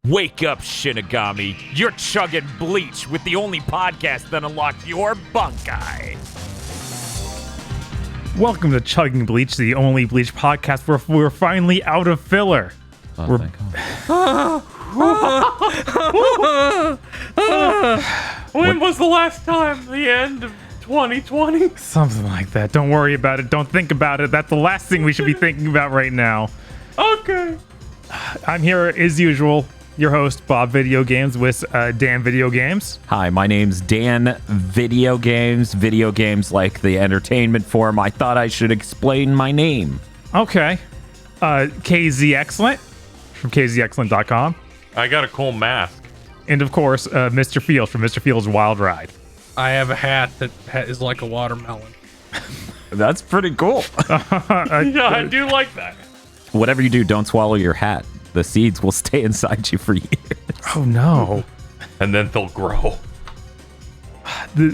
Wake up, Shinigami. You're chugging bleach with the only podcast that unlocks your bunkai. Welcome to Chugging Bleach, the only Bleach podcast where we're finally out of filler. Oh, thank God. When was the last time? The end of 2020? Something like that. Don't worry about it. Don't think about it. That's the last thing we should be thinking about right now. Okay. I'm here as usual, your host, Bob Video Games, with Dan Video Games. Hi, my name's Dan Video Games. Video games like the entertainment form. I thought I should explain my name. Okay. KZ Excellent from kzexcellent.com. I got a cool mask. And of course, Mr. Fields from Mr. Fields Wild Ride. I have a hat that is like a watermelon. That's pretty cool. Yeah, I do like that. Whatever you do, don't swallow your hat. The seeds will stay inside you for years. Oh, no. And then they'll grow.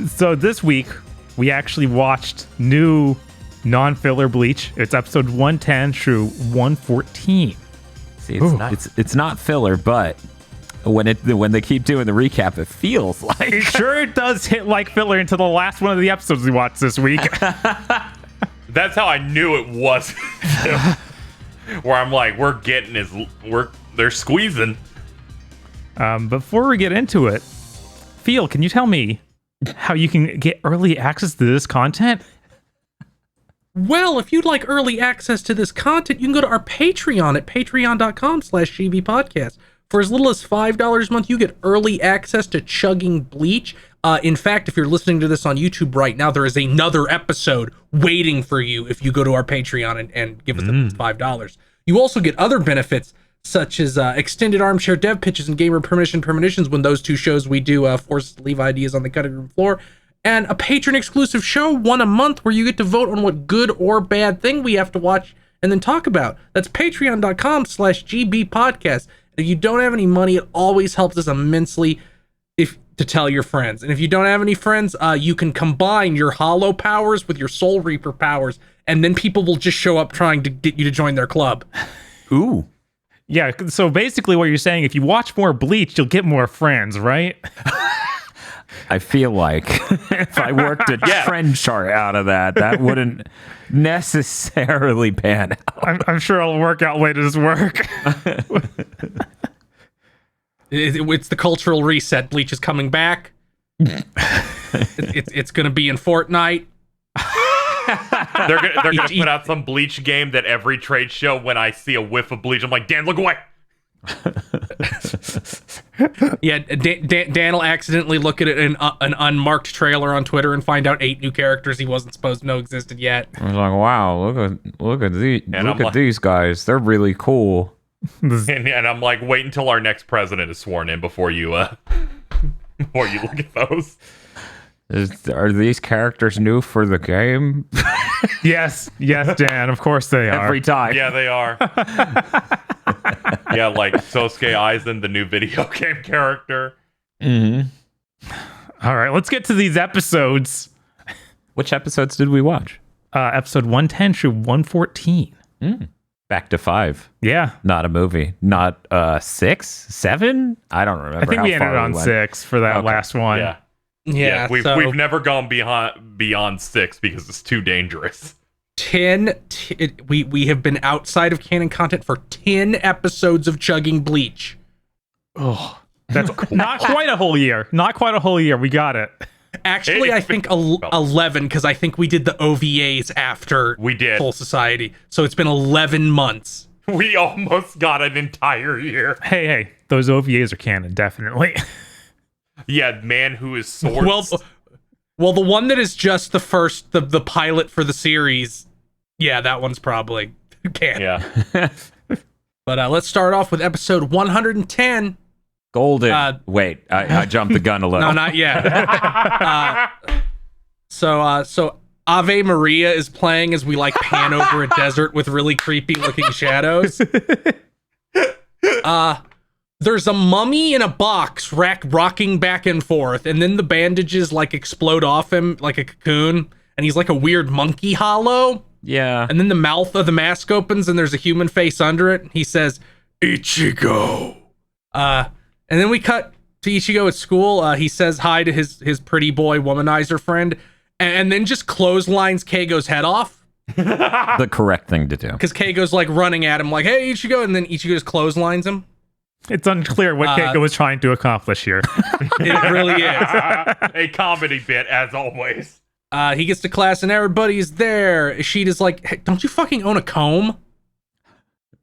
So this week, we actually watched new non-filler Bleach. It's episode 110 through 114. See, it's not filler, but when they keep doing the recap, it feels like It sure does hit like filler into the last one of the episodes we watched this week. That's how I knew it was. Where I'm like, they're squeezing. Before we get into it, Phil, can you tell me how you can get early access to this content? Well, if you'd like early access to this content, you can go to our Patreon at patreon.com/gbpodcast. For as little as $5 a month, you get early access to Chugging Bleach. In fact, if you're listening to this on YouTube right now, there is another episode waiting for you if you go to our Patreon and give us the $5. You also get other benefits, such as extended armchair dev pitches and gamer premonitions when those two shows we do force us to leave ideas on the cutting room floor, and a patron-exclusive show, one a month, where you get to vote on what good or bad thing we have to watch and then talk about. That's patreon.com/gbpodcast. If you don't have any money, it always helps us immensely to tell your friends. And if you don't have any friends, you can combine your Hollow powers with your Soul Reaper powers, and then people will just show up trying to get you to join their club. ooh. Yeah, so basically what you're saying, if you watch more Bleach, you'll get more friends, right? I feel like if I worked a trend chart out of that wouldn't necessarily pan out. I'm sure it'll work out later this work. It's the cultural reset. Bleach is coming back. It's going to be in Fortnite. They're gonna put out some Bleach game that every trade show, when I see a whiff of Bleach, I'm like, Dan, look away. Yeah, Dan will accidentally look at an unmarked trailer on Twitter and find out 8 new characters he wasn't supposed to know existed yet. I was like, wow, look at these guys. They're really cool. And I'm like, wait until our next president is sworn in before you look at those. Are these characters new for the game? Yes, Dan, of course they are. Every time. Yeah, they are. Yeah, like Sosuke Aizen, the new video game character. Mm-hmm. All right, let's get to these episodes. Which episodes did we watch? Episode 110 through 114. Back to 5. Yeah. Not a movie. Not 6? 7? I don't remember. I think we ended on 6 for that last one. Yeah. Yeah, we've never gone beyond 6 because it's too dangerous. 10. We have been outside of canon content for 10 episodes of Chugging Bleach. Oh, that's not quite a whole year. Not quite a whole year. We got it. Actually, I think 11, because I think we did the OVAs after we did Full Society. So it's been 11 months. We almost got an entire year. Hey, those OVAs are canon, definitely. Yeah, Man Who Is Swords. Well, the one that is just the pilot for the series, yeah, that one's probably canon. Yeah. But let's start off with episode 110. Golden. Wait, I jumped the gun a little. No, not yet. So Ave Maria is playing as we pan over a desert with really creepy looking shadows. There's a mummy in a box rocking back and forth, and then the bandages explode off him like a cocoon, and he's like a weird monkey hollow. Yeah. And then the mouth of the mask opens and there's a human face under it. He says, "Ichigo, And then we cut to Ichigo at school. He says hi to his pretty boy womanizer friend, and then just clotheslines Keigo's head off. The correct thing to do. Because Keigo's like running at him like, hey, Ichigo, and then Ichigo just clotheslines him. It's unclear what Keiko was trying to accomplish here. It really is. A comedy bit, as always. He gets to class and everybody's there. Ishida's like, hey, don't you fucking own a comb?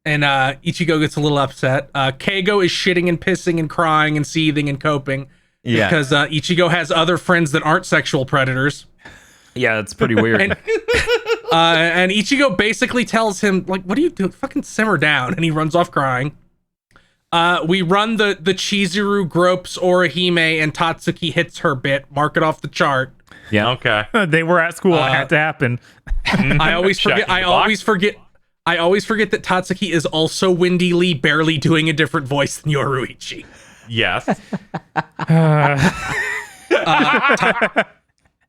And Ichigo gets a little upset. Keigo is shitting and pissing and crying and seething and coping. Yeah. Because Ichigo has other friends that aren't sexual predators. Yeah, it's pretty weird. And Ichigo basically tells him, like, what are you doing? Fucking simmer down. And he runs off crying. We run the Chizuru gropes Orihime and Tatsuki hits her bit. Mark it off the chart. Yeah. Okay. They were at school. It had to happen. I always forget that Tatsuki is also Windy Lee, barely doing a different voice than Yoruichi. Yes.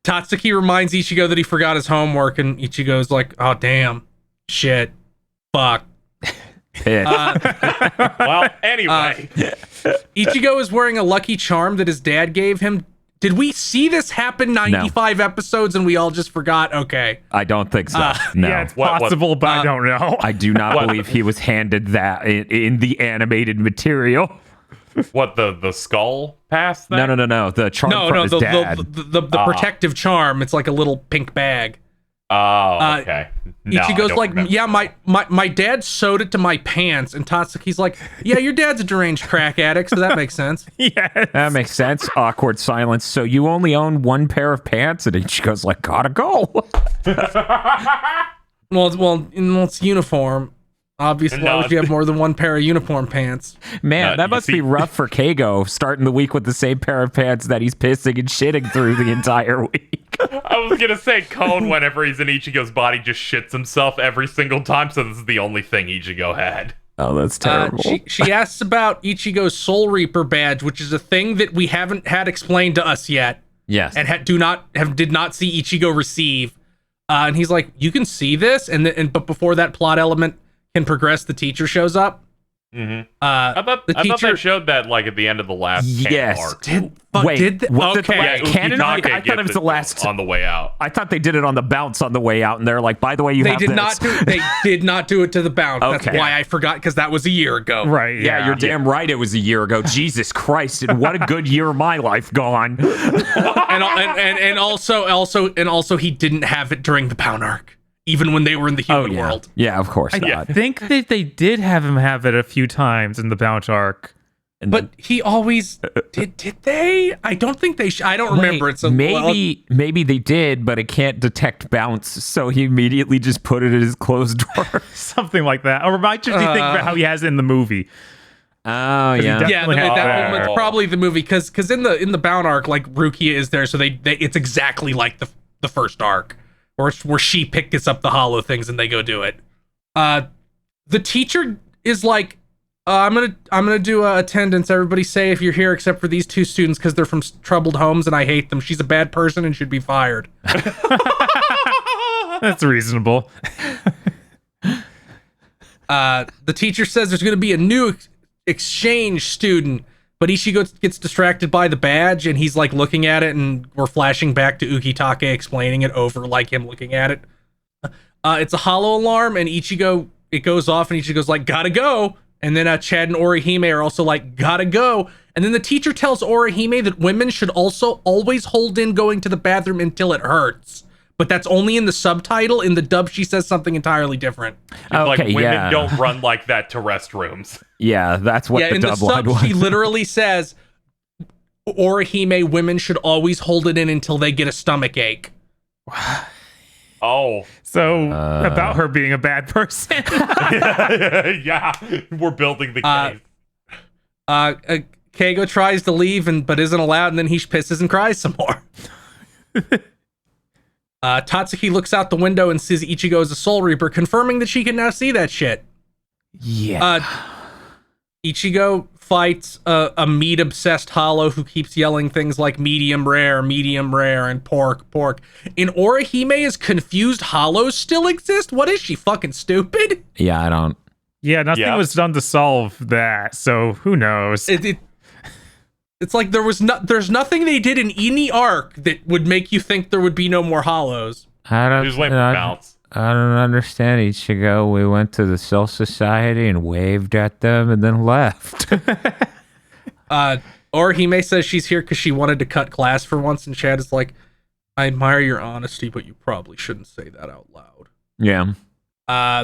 Tatsuki reminds Ichigo that he forgot his homework, and Ichigo's like, oh, damn. Shit. Fuck. Well, anyway. Ichigo is wearing a lucky charm that his dad gave him. Did we see this happen 95 episodes and we all just forgot? Okay. I don't think so. No. Yeah, it's possible, but I don't know. I do not believe he was handed that in the animated material. What, the skull pass thing? No. The charm from his dad. The protective charm. It's like a little pink bag. Oh, okay. No, Ichigo's like, remember. yeah, my dad sewed it to my pants, and Tatsuki's like, yeah, your dad's a deranged crack addict, so that makes sense. Yes. That makes sense. Awkward silence. So you only own one pair of pants? And Ichigo's like, gotta go. Well, it's uniform. Obviously, why would you have more than one pair of uniform pants? Man, that must be rough for Keigo, starting the week with the same pair of pants that he's pissing and shitting through the entire week. I was gonna say Cone, whenever he's in Ichigo's body, just shits himself every single time, so this is the only thing Ichigo had. Oh, that's terrible. She asks about Ichigo's Soul Reaper badge, which is a thing that we haven't had explained to us yet. Yes. And did not see Ichigo receive. And he's like, you can see this, but before that plot element can progress, the teacher shows up. Mm-hmm. I thought they showed that like at the end of the last arc. Canon? I thought it was the last on the way out. I thought they did it on the bounce on the way out, and they're like, by the way, they did not do it to the bounce. Okay. That's why I forgot, because that was a year ago. Right. Yeah, you're damn right. It was a year ago. Jesus Christ! And what a good year of my life gone. and also he didn't have it during the Pound arc, even when they were in the human world. Yeah, of course not. I think that they did have him have it a few times in the bounce arc. But he always did they? I don't think they I don't remember it. So maybe they did, but it can't detect bounce, so he immediately just put it in his closed drawer. Something like that. Or might just think about how he has it in the movie. Oh yeah. That was probably the movie, because in the Bound arc, like, Rukia is there, so they it's exactly like the first arc. Where she picks up the hollow things and they go do it. The teacher is like, I'm gonna do attendance. Everybody say if you're here except for these two students because they're from troubled homes and I hate them. She's a bad person and should be fired. That's reasonable. The teacher says there's gonna be a new exchange student, but Ichigo gets distracted by the badge, and he's like looking at it, and we're flashing back to Ukitake explaining it over like him looking at it. It's a hollow alarm, and it goes off, and Ichigo's like, gotta go. And then Chad and Orihime are also like, gotta go. And then the teacher tells Orihime that women should also always hold in going to the bathroom until it hurts. But that's only in the subtitle. In the dub, she says something entirely different. Like, women don't run like that to restrooms. Yeah, that's what the dub line was. She literally says, Orihime, women should always hold it in until they get a stomach ache. Oh. So, about her being a bad person. Yeah, we're building the case. Keigo tries to leave, but isn't allowed, and then he pisses and cries some more. Tatsuki looks out the window and sees Ichigo as a Soul Reaper, confirming that she can now see that shit. Yeah. Ichigo fights a meat-obsessed hollow who keeps yelling things like medium rare, and pork. And Orihime is confused hollows still exist? What is she, fucking stupid? Yeah, I don't. Yeah, nothing was done to solve that, so who knows? It's like there's nothing they did in any arc that would make you think there would be no more hollows. I don't. Just waiting for bounce. I don't understand, Ichigo. We went to the Cell Society and waved at them and then left. Or Hime says she's here because she wanted to cut class for once, and Chad is like, I admire your honesty, but you probably shouldn't say that out loud. Yeah.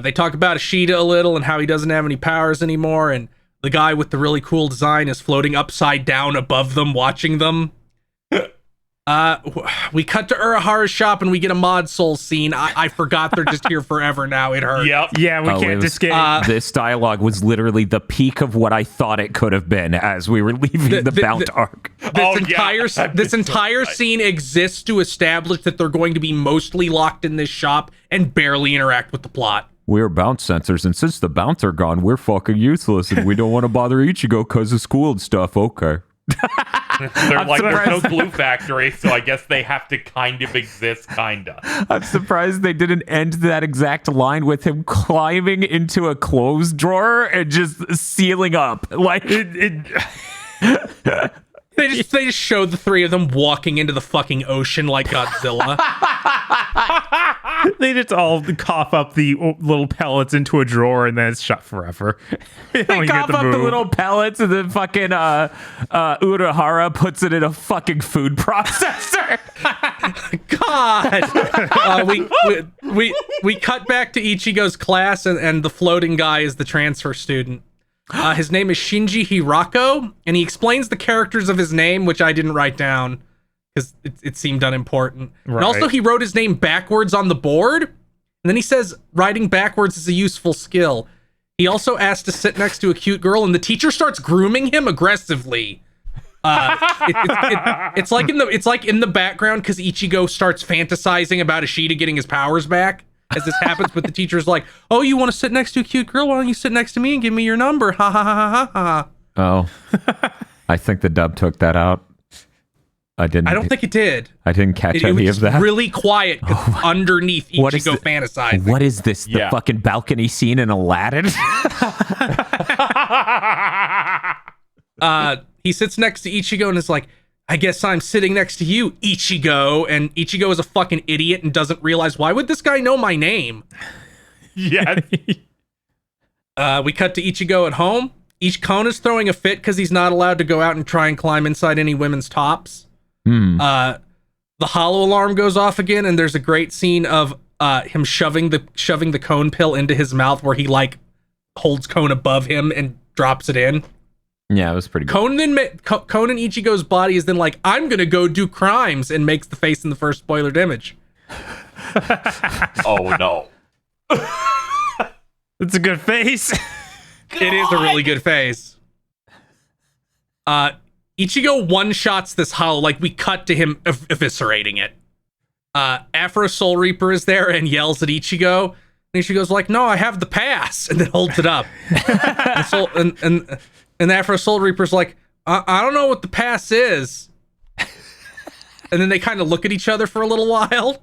They talk about Ishida a little and how he doesn't have any powers anymore, and the guy with the really cool design is floating upside down above them, watching them. We cut to Urahara's shop and we get a Mod Soul scene. I forgot they're just here forever now. It hurts. Yep. Yeah, we can't escape. This dialogue was literally the peak of what I thought it could have been as we were leaving the Bount arc. This entire scene exists to establish that they're going to be mostly locked in this shop and barely interact with the plot. We're bounce sensors, and since the bounce are gone, we're fucking useless, and we don't want to bother Ichigo because of school and stuff. Okay. They're like, there's no glue factory, so I guess they have to kind of exist, kinda. I'm surprised they didn't end that exact line with him climbing into a clothes drawer and just sealing up. Like They just show the three of them walking into the fucking ocean like Godzilla. They just all cough up the little pellets into a drawer and then it's shut forever. They cough up the little pellets and then fucking Urahara puts it in a fucking food processor. God. We cut back to Ichigo's class and the floating guy is the transfer student. His name is Shinji Hirako, and he explains the characters of his name, which I didn't write down because it seemed unimportant. Right. And also, he wrote his name backwards on the board, and then he says writing backwards is a useful skill. He also asked to sit next to a cute girl, and the teacher starts grooming him aggressively. It's like in the background because Ichigo starts fantasizing about Ishida getting his powers back. As this happens, but the teacher's like, "Oh, you want to sit next to a cute girl? Why don't you sit next to me and give me your number?" Ha ha ha ha ha. Oh, I think the dub took that out. I don't think it did. I didn't catch any of that. Really quiet underneath Ichigo fantasizing. What is this? The fucking balcony scene in Aladdin? He sits next to Ichigo and is like, I guess I'm sitting next to you, Ichigo. And Ichigo is a fucking idiot and doesn't realize, why would this guy know my name? Yeah. We cut to Ichigo at home. Kona's throwing a fit because he's not allowed to go out and try and climb inside any women's tops. The hollow alarm goes off again, and there's a great scene of him shoving the cone pill into his mouth where he like holds cone above him and drops it in. Yeah, it was pretty good. Cone and Ichigo's body is then like, I'm gonna go do crimes, and makes the face in the first spoilered image. Oh no. It's a good face. It is a really good face. Ichigo one-shots this hollow, like we cut to him eviscerating it. Afro Soul Reaper is there and yells at Ichigo, and Ichigo's like, no, I have the pass, and then holds it up. And Afro Soul Reaper's like, I don't know what the pass is. And then they kind of look at each other for a little while.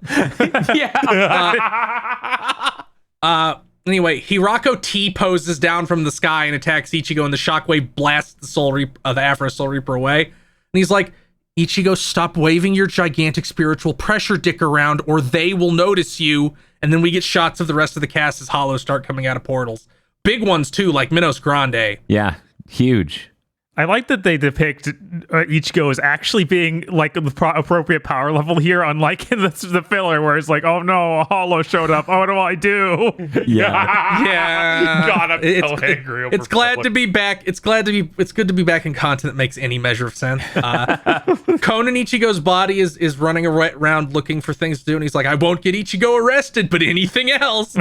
Anyway, Hirako T-poses down from the sky and attacks Ichigo, and the shockwave blasts the Afro Soul Reaper away. And he's like, Ichigo, stop waving your gigantic spiritual pressure dick around or they will notice you. And then we get shots of the rest of the cast as hollows start coming out of portals. Big ones too, like Minos Grande. Yeah, huge. I like that they depict Ichigo as actually being like the appropriate power level here, unlike in the filler where it's like, oh no, a hollow showed up. Oh, what do I do? Yeah. God, I'm so angry. It's glad to be back. It's good to be back in content that makes any measure of sense. Conan Ichigo's body is running around looking for things to do, and he's like, I won't get Ichigo arrested, but anything else.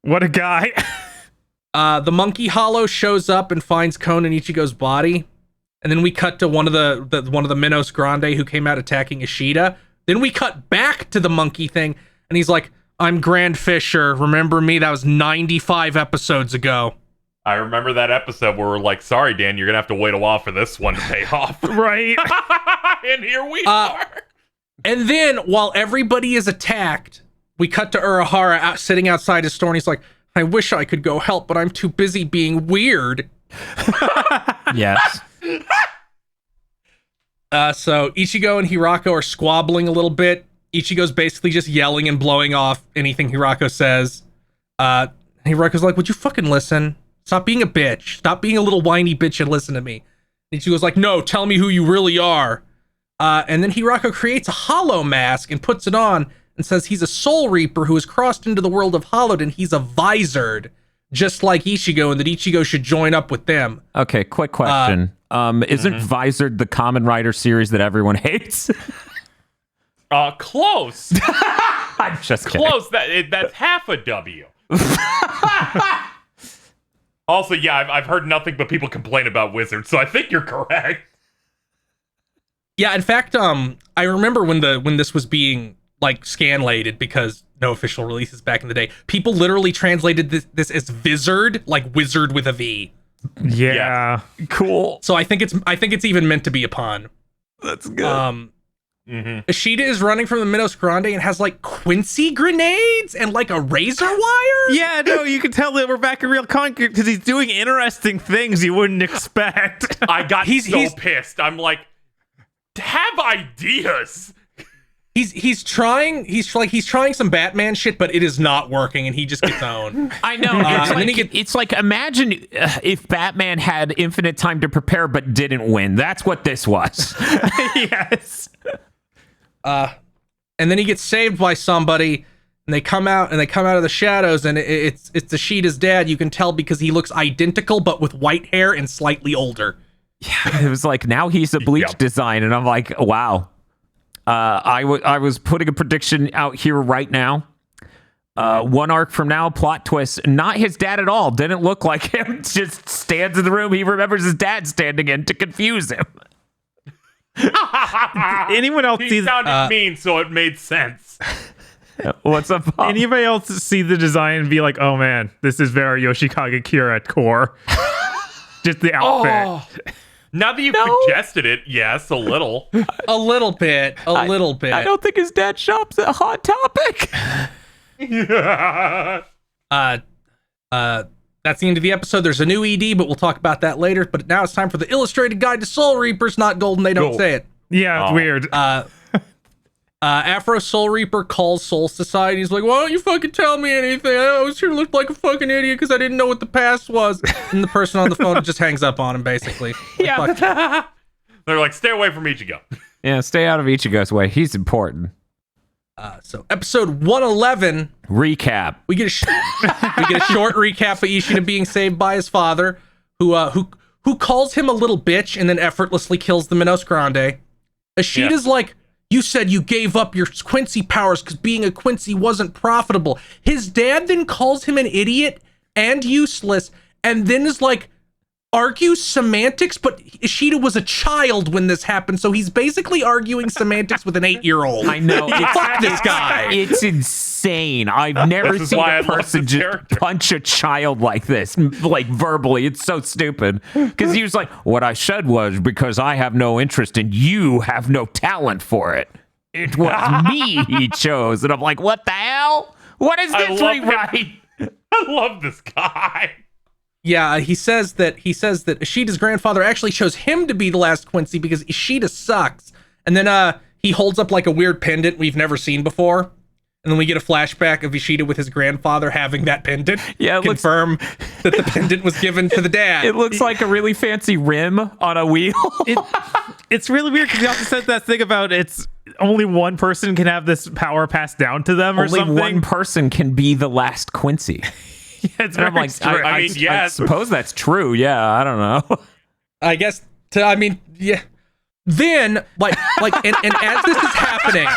What a guy. The monkey hollow shows up and finds Konan Ichigo's body. And then we cut to one of the Minos Grande who came out attacking Ishida. Then we cut back to the monkey thing, and he's like, I'm Grand Fisher. Remember me? That was 95 episodes ago. I remember that episode where we're like, sorry, Dan, you're going to have to wait a while for this one to pay off. Right. And here we are. And then, while everybody is attacked, we cut to Urahara sitting outside his store, and he's like, I wish I could go help, but I'm too busy being weird. Yes. So Ichigo and Hirako are squabbling a little bit. Ichigo's basically just yelling and blowing off anything Hirako says. Hirako's like, would you fucking listen? Stop being a bitch. Stop being a little whiny bitch and listen to me. And Ichigo's like, no, tell me who you really are. And then Hirako creates a hollow mask and puts it on and says he's a Soul Reaper who has crossed into the world of Hollowed, and he's a Visored, just like Ichigo, and that Ichigo should join up with them. Okay, quick question. Isn't Visored the Kamen Rider series that everyone hates? Close. I'm just kidding. Close. That's half a W. Also, yeah, I've heard nothing but people complain about Wizards, so I think you're correct. Yeah, in fact, I remember when this was being like scanlated, because no official releases back in the day, people literally translated this as Vizard, like wizard with a V. Yeah. Cool. So I think it's even meant to be a pun. That's good. Ishida is running from the Minos Grande and has like Quincy grenades and like a razor wire. Yeah, no, you can tell that we're back in real concrete because he's doing interesting things you wouldn't expect. I got he's pissed. I'm like, have ideas. He's trying some Batman shit, but it is not working, and he just gets owned. I know. It's like imagine if Batman had infinite time to prepare but didn't win. That's what this was. Yes. And then he gets saved by somebody, and they come out of the shadows, and it's Ishida's dad. You can tell because he looks identical, but with white hair and slightly older. Yeah, it was like now he's a Bleach design, and I'm like, wow. I was putting a prediction out here right now. One arc from now, plot twist, not his dad at all. Didn't look like him. Just stands in the room he remembers his dad standing in to confuse him. Anyone else He sounded mean, so it made sense. What's up, Bob? Anybody else see the design and be like, oh man, this is very Yoshikage Kira at core? Just the outfit. Now that you've suggested it, yes, a little. A little bit. I don't think his dad shops at Hot Topic. That's the end of the episode. There's a new ED, but we'll talk about that later. But now it's time for the illustrated guide to Soul Reapers. Not golden, they don't say it. Yeah, it's weird. Afro Soul Reaper calls Soul Society. He's like, why don't you fucking tell me anything? I was here looked like a fucking idiot because I didn't know what the past was. And the person on the phone just hangs up on him, basically. Like, They're like, stay away from Ichigo. Yeah, stay out of Ichigo's way. He's important. So episode 111. Recap. We get a short recap of Ishida being saved by his father, who calls him a little bitch and then effortlessly kills the Minos Grande. Ishida's like, you said you gave up your Quincy powers because being a Quincy wasn't profitable. His dad then calls him an idiot and useless, and then is like, argues semantics, but Ishida was a child when this happened, so he's basically arguing semantics with an 8-year-old. I know. Fuck this guy. It's insane. I've never seen a person just punch a child like this, like verbally. It's so stupid. Because he was like, what I said was because I have no interest and you have no talent for it. It was me he chose. And I'm like, what the hell? What is this rewrite? I love this guy. Yeah, he says that Ishida's grandfather actually chose him to be the last Quincy because Ishida sucks. And then he holds up like a weird pendant we've never seen before. And then we get a flashback of Ishida with his grandfather having that pendant. Yeah, confirm that the pendant was given to the dad. It looks like a really fancy rim on a wheel. It's really weird because he also said that thing about it's only one person can have this power passed down to them or Only something. one person can be the last Quincy. Yeah, it's And I'm very like, strange. I mean, I yes. suppose that's true. Yeah, I don't know. I guess, yeah. Then, and as this is happening...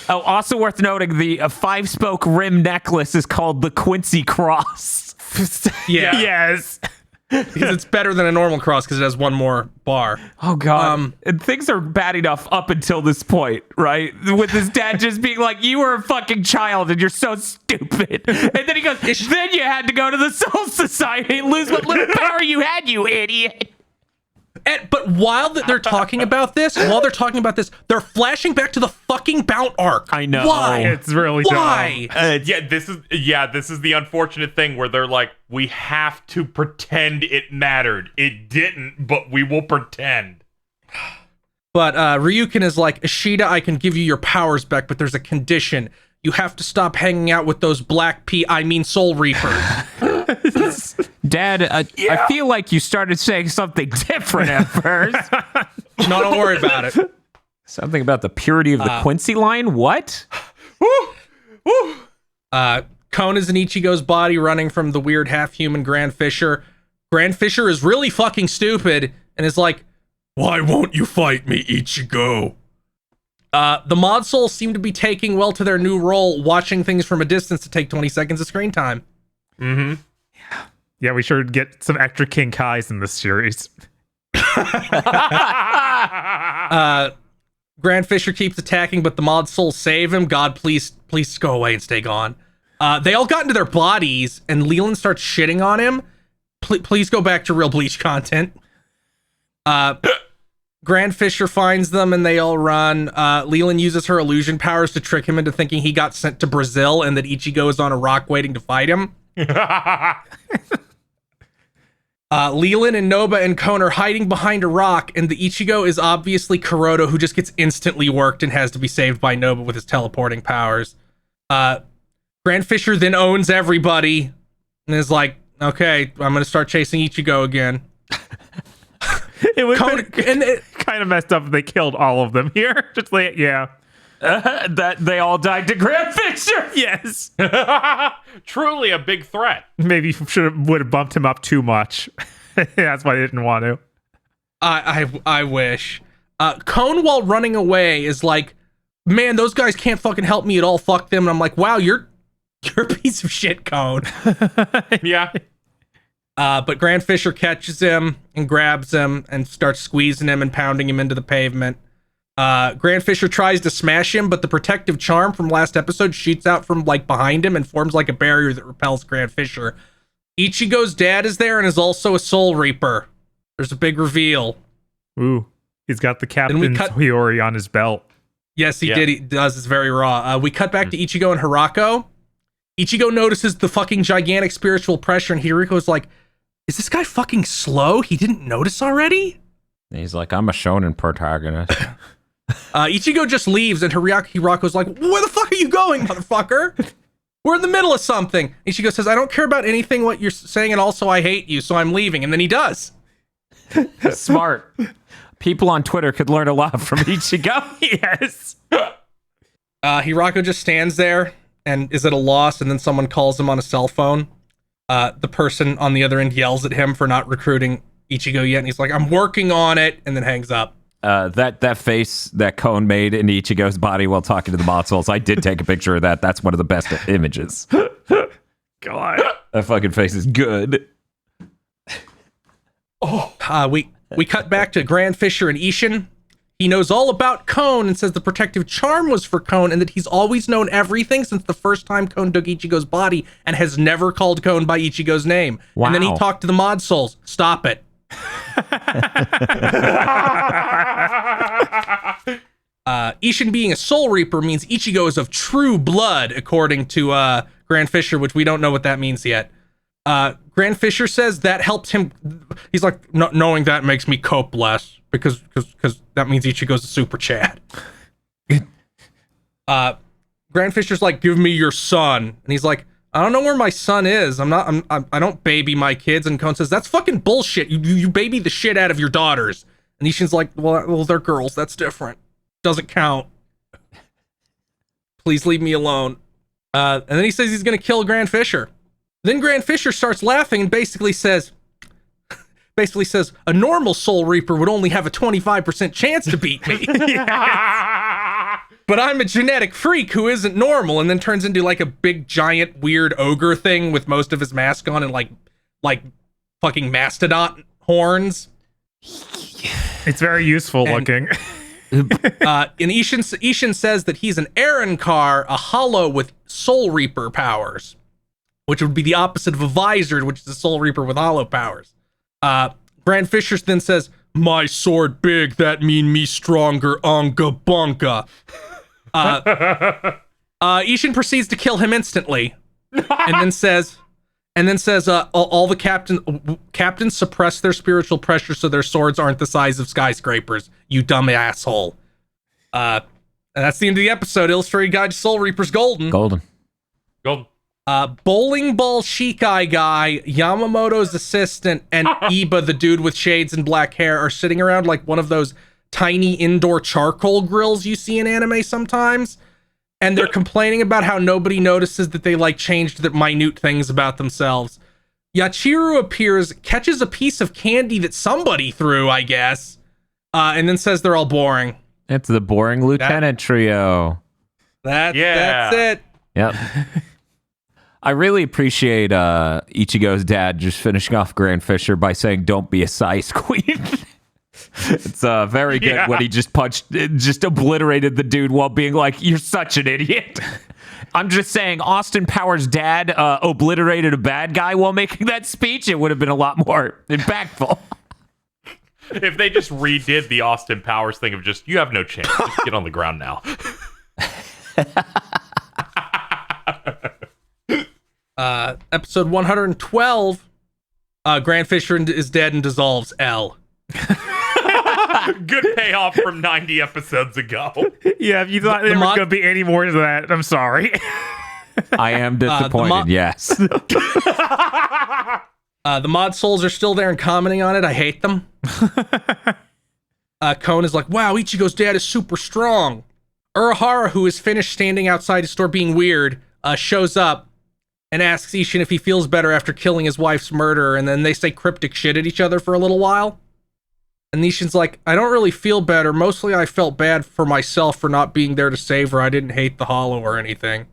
Oh, also worth noting, the 5-spoke rim necklace is called the Quincy Cross. Yeah. Yes. Because it's better than a normal cross because it has one more bar. Oh, God. And things are bad enough up until this point, right? With his dad just being like, you were a fucking child and you're so stupid. And then he goes, then you had to go to the Soul Society and lose what little power you had, you idiot. But while they're talking about this, they're flashing back to the fucking Bount arc. I know. Why? It's really Why? This is the unfortunate thing where they're like, we have to pretend it mattered. It didn't, but we will pretend. But Ryukin is like, Ishida, I can give you your powers back, but there's a condition. You have to stop hanging out with those Soul Reapers. Dad, I feel like you started saying something different at first. No, don't worry about it. Something about the purity of the Quincy line? What? Kon is in Ichigo's body running from the weird half-human Grand Fisher. Grand Fisher is really fucking stupid and is like, why won't you fight me, Ichigo? The mod souls seem to be taking well to their new role, watching things from a distance to take 20 seconds of screen time. Mm-hmm. Yeah, we should get some extra King Kais in this series. Grand Fisher keeps attacking, but the mod souls save him. God, please go away and stay gone. They all got into their bodies, and Leland starts shitting on him. Please go back to real Bleach content. Grand Fisher finds them, and they all run. Leland uses her illusion powers to trick him into thinking he got sent to Brazil and that Ichigo is on a rock waiting to fight him. Leland and Noba and Kon are hiding behind a rock, and the Ichigo is obviously Kuroto, who just gets instantly worked and has to be saved by Noba with his teleporting powers. Grand Fisher then owns everybody and is like, okay, I'm going to start chasing Ichigo again. It was kind of messed up if they killed all of them here. Just like, yeah. That they all died to Grand Fisher. Yes. Truly a big threat. Maybe would have bumped him up too much. That's why I didn't want to. I wish. Kon, while running away, is like, man, those guys can't fucking help me at all. Fuck them. And I'm like, wow, you're a piece of shit, Kon. Yeah. But Grand Fisher catches him and grabs him and starts squeezing him and pounding him into the pavement. Grand Fisher tries to smash him, but the protective charm from last episode shoots out from like behind him and forms like a barrier that repels Grand Fisher. Ichigo's dad is there and is also a Soul Reaper. There's a big reveal. Ooh, he's got the Captain's Hiyori on his belt. Yes, he did. He does. It's very raw. We cut back to Ichigo and Hirako. Ichigo notices the fucking gigantic spiritual pressure, and Hiriko's like, is this guy fucking slow? He didn't notice already? He's like, I'm a shonen protagonist. Ichigo just leaves, and Hirako's like, where the fuck are you going, motherfucker? We're in the middle of something. Ichigo says, I don't care about anything what you're saying, and also I hate you, so I'm leaving. And then he does. Smart. People on Twitter could learn a lot from Ichigo. Yes. Hirako just stands there and is at a loss, and then someone calls him on a cell phone. The person on the other end yells at him for not recruiting Ichigo yet, and he's like, I'm working on it, and then hangs up. That face that Kon made in Ichigo's body while talking to the mod souls, I did take a picture of that. That's one of the best images. God. That fucking face is good. We cut back to Grand Fisher and Ishin. He knows all about Kon and says the protective charm was for Kon and that he's always known everything since the first time Kon took Ichigo's body and has never called Kon by Ichigo's name. Wow. And then he talked to the mod souls. Stop it. Ishin being a Soul Reaper means Ichigo is of true blood, according to Grand Fisher, which we don't know what that means yet. Grand Fisher says that helps him. He's like, knowing that makes me cope less because that means Ichigo's a super Chad. Grand Fisher's like, give me your son, and he's like, I don't know where my son is. I don't baby my kids. And Kon says, that's fucking bullshit. You baby the shit out of your daughters. And Ishin's like, well, they're girls. That's different. Doesn't count. Please leave me alone. And then he says he's going to kill Grand Fisher. Then Grand Fisher starts laughing and basically says, a normal Soul Reaper would only have a 25% chance to beat me. But I'm a genetic freak who isn't normal, and then turns into like a big, giant, weird ogre thing with most of his mask on and like fucking mastodon horns. It's very useful looking. And Ishin says that he's an Aaronkar, a hollow with Soul Reaper powers, which would be the opposite of a Visor, which is a Soul Reaper with hollow powers. Grand Fisher then says, my sword big, that mean me stronger, unga bunga. Ishin proceeds to kill him instantly, and then says, all the captains suppress their spiritual pressure so their swords aren't the size of skyscrapers. You dumb asshole. And that's the end of the episode. Illustrated Guide to Soul Reapers Golden. Golden. Bowling Ball Shikai guy, Yamamoto's assistant, and Iba, the dude with shades and black hair, are sitting around like one of those tiny indoor charcoal grills you see in anime sometimes. And they're complaining about how nobody notices that they like changed the minute things about themselves. Yachiru appears, catches a piece of candy that somebody threw, I guess, and then says they're all boring. It's the boring lieutenant trio. That's it. Yep. I really appreciate Ichigo's dad just finishing off Grand Fisher by saying, "Don't be a size queen." It's very good when he just obliterated the dude while being like, "You're such an idiot." I'm just saying, Austin Powers' dad obliterated a bad guy while making that speech. It would have been a lot more impactful. If they just redid the Austin Powers thing of just, you have no chance. Just get on the ground now. Episode 112, Grand Fisher is dead and dissolves. L. Good payoff from 90 episodes ago. Yeah, if you thought there was going to be any more to that, I'm sorry. I am disappointed, yes. The mod souls are still there and commenting on it. I hate them. Kon is like, wow, Ichigo's dad is super strong. Urahara, who is finished standing outside his store being weird, shows up and asks Ishin if he feels better after killing his wife's murderer, and then they say cryptic shit at each other for a little while. And Ishin's like, I don't really feel better. Mostly I felt bad for myself for not being there to save her. I didn't hate the hollow or anything.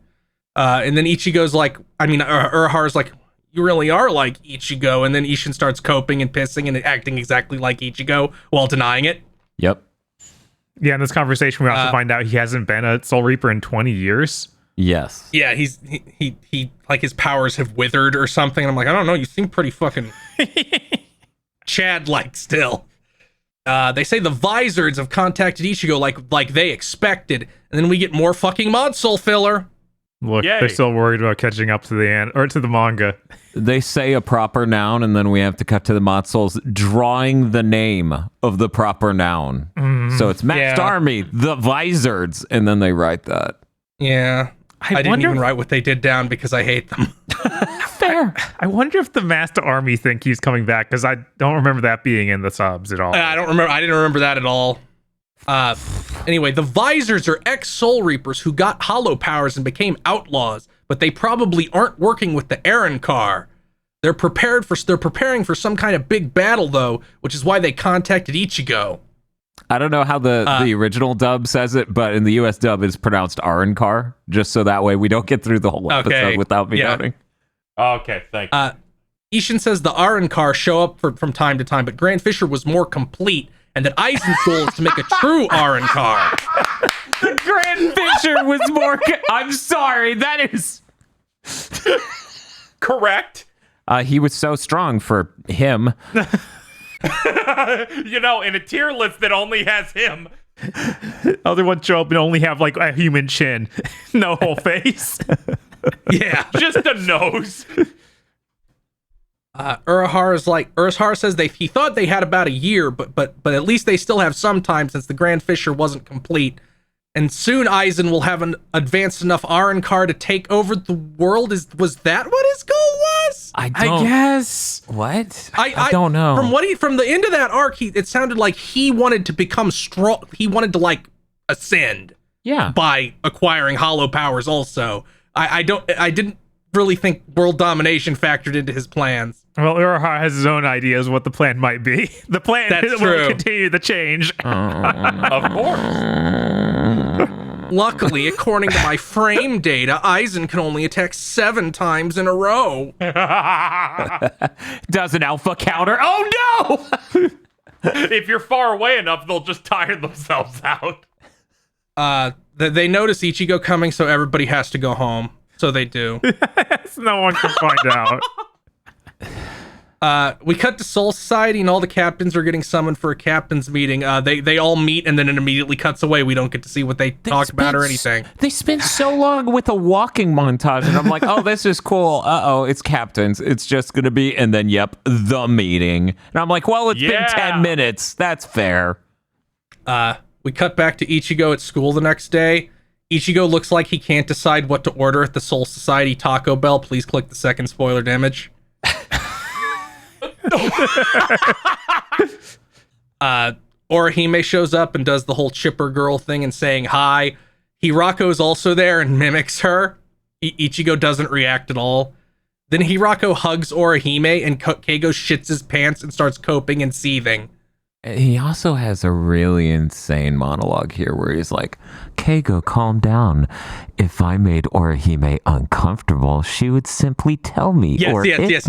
And then Ichigo's like, Urahara's like, you really are like Ichigo. And then Ishin starts coping and pissing and acting exactly like Ichigo while denying it. Yep. Yeah, in this conversation, we also find out he hasn't been a Soul Reaper in 20 years. Yes. Yeah, he like his powers have withered or something. And I'm like, I don't know. You seem pretty fucking Chad-like still. They say the Vizards have contacted Ichigo like they expected. And then we get more fucking mod soul filler. Look, Yay. They're still worried about catching up to the manga. They say a proper noun, and then we have to cut to the mod souls drawing the name of the proper noun. So it's Maxed Army, the Vizards, and then they write that. Yeah. I didn't even write what they did down because I hate them. Fair. I wonder if the Master Army think he's coming back, because I don't remember that being in the subs at all. I didn't remember that at all. Anyway, the Vizards are ex-Soul Reapers who got hollow powers and became outlaws, but they probably aren't working with the Aaron Car. They're preparing for some kind of big battle, though, which is why they contacted Ichigo. I don't know how the original dub says it, but in the US dub it's pronounced Arankar, just so that way we don't get through the whole episode without me noting. Okay, thank you. Ishin says the Arankar show up from time to time, but Grand Fisher was more complete, and that Aizen's goal is to make a true Arankar. The Grand Fisher was more... I'm sorry, that is... Correct. He was so strong for him. You know, in a tier list that only has him. Other ones show up and only have like a human chin, no whole face. Yeah, just a nose. Urahara says he thought they had about a year, but at least they still have some time since the Grand Fisher wasn't complete. And soon Aizen will have an advanced enough Arankar to take over the world. Was that what his goal was? I guess. What? I don't know. From the end of that arc, it sounded like he wanted to become strong. He wanted to like ascend. Yeah. By acquiring hollow powers also. I didn't really think world domination factored into his plans. Well, Urahara has his own ideas what the plan might be. The plan will continue to change. Of course. Luckily, according to my frame data, Aizen can only attack 7 times in a row. Does an alpha counter? Oh no! If you're far away enough, they'll just tire themselves out. They notice Ichigo coming, so everybody has to go home. So they do. No one can find out. We cut to Soul Society, and all the captains are getting summoned for a captain's meeting. They all meet, and then it immediately cuts away. We don't get to see what they talk about or anything. They spent so long with a walking montage, and I'm like, oh, this is cool. Uh-oh, it's captains. It's just going to be, and then, yep, the meeting. And I'm like, well, it's been 10 minutes. That's fair. We cut back to Ichigo at school the next day. Ichigo looks like he can't decide what to order at the Soul Society Taco Bell. Please click the second spoilered image. Orihime shows up and does the whole chipper girl thing and saying hi. Hirako's also there and mimics her. Ichigo doesn't react at all. Then Hirako hugs Orihime and Keigo shits his pants and starts coping and seething. He also has a really insane monologue here where he's like, Keigo, calm down. If I made Orihime uncomfortable, she would simply tell me. Yes.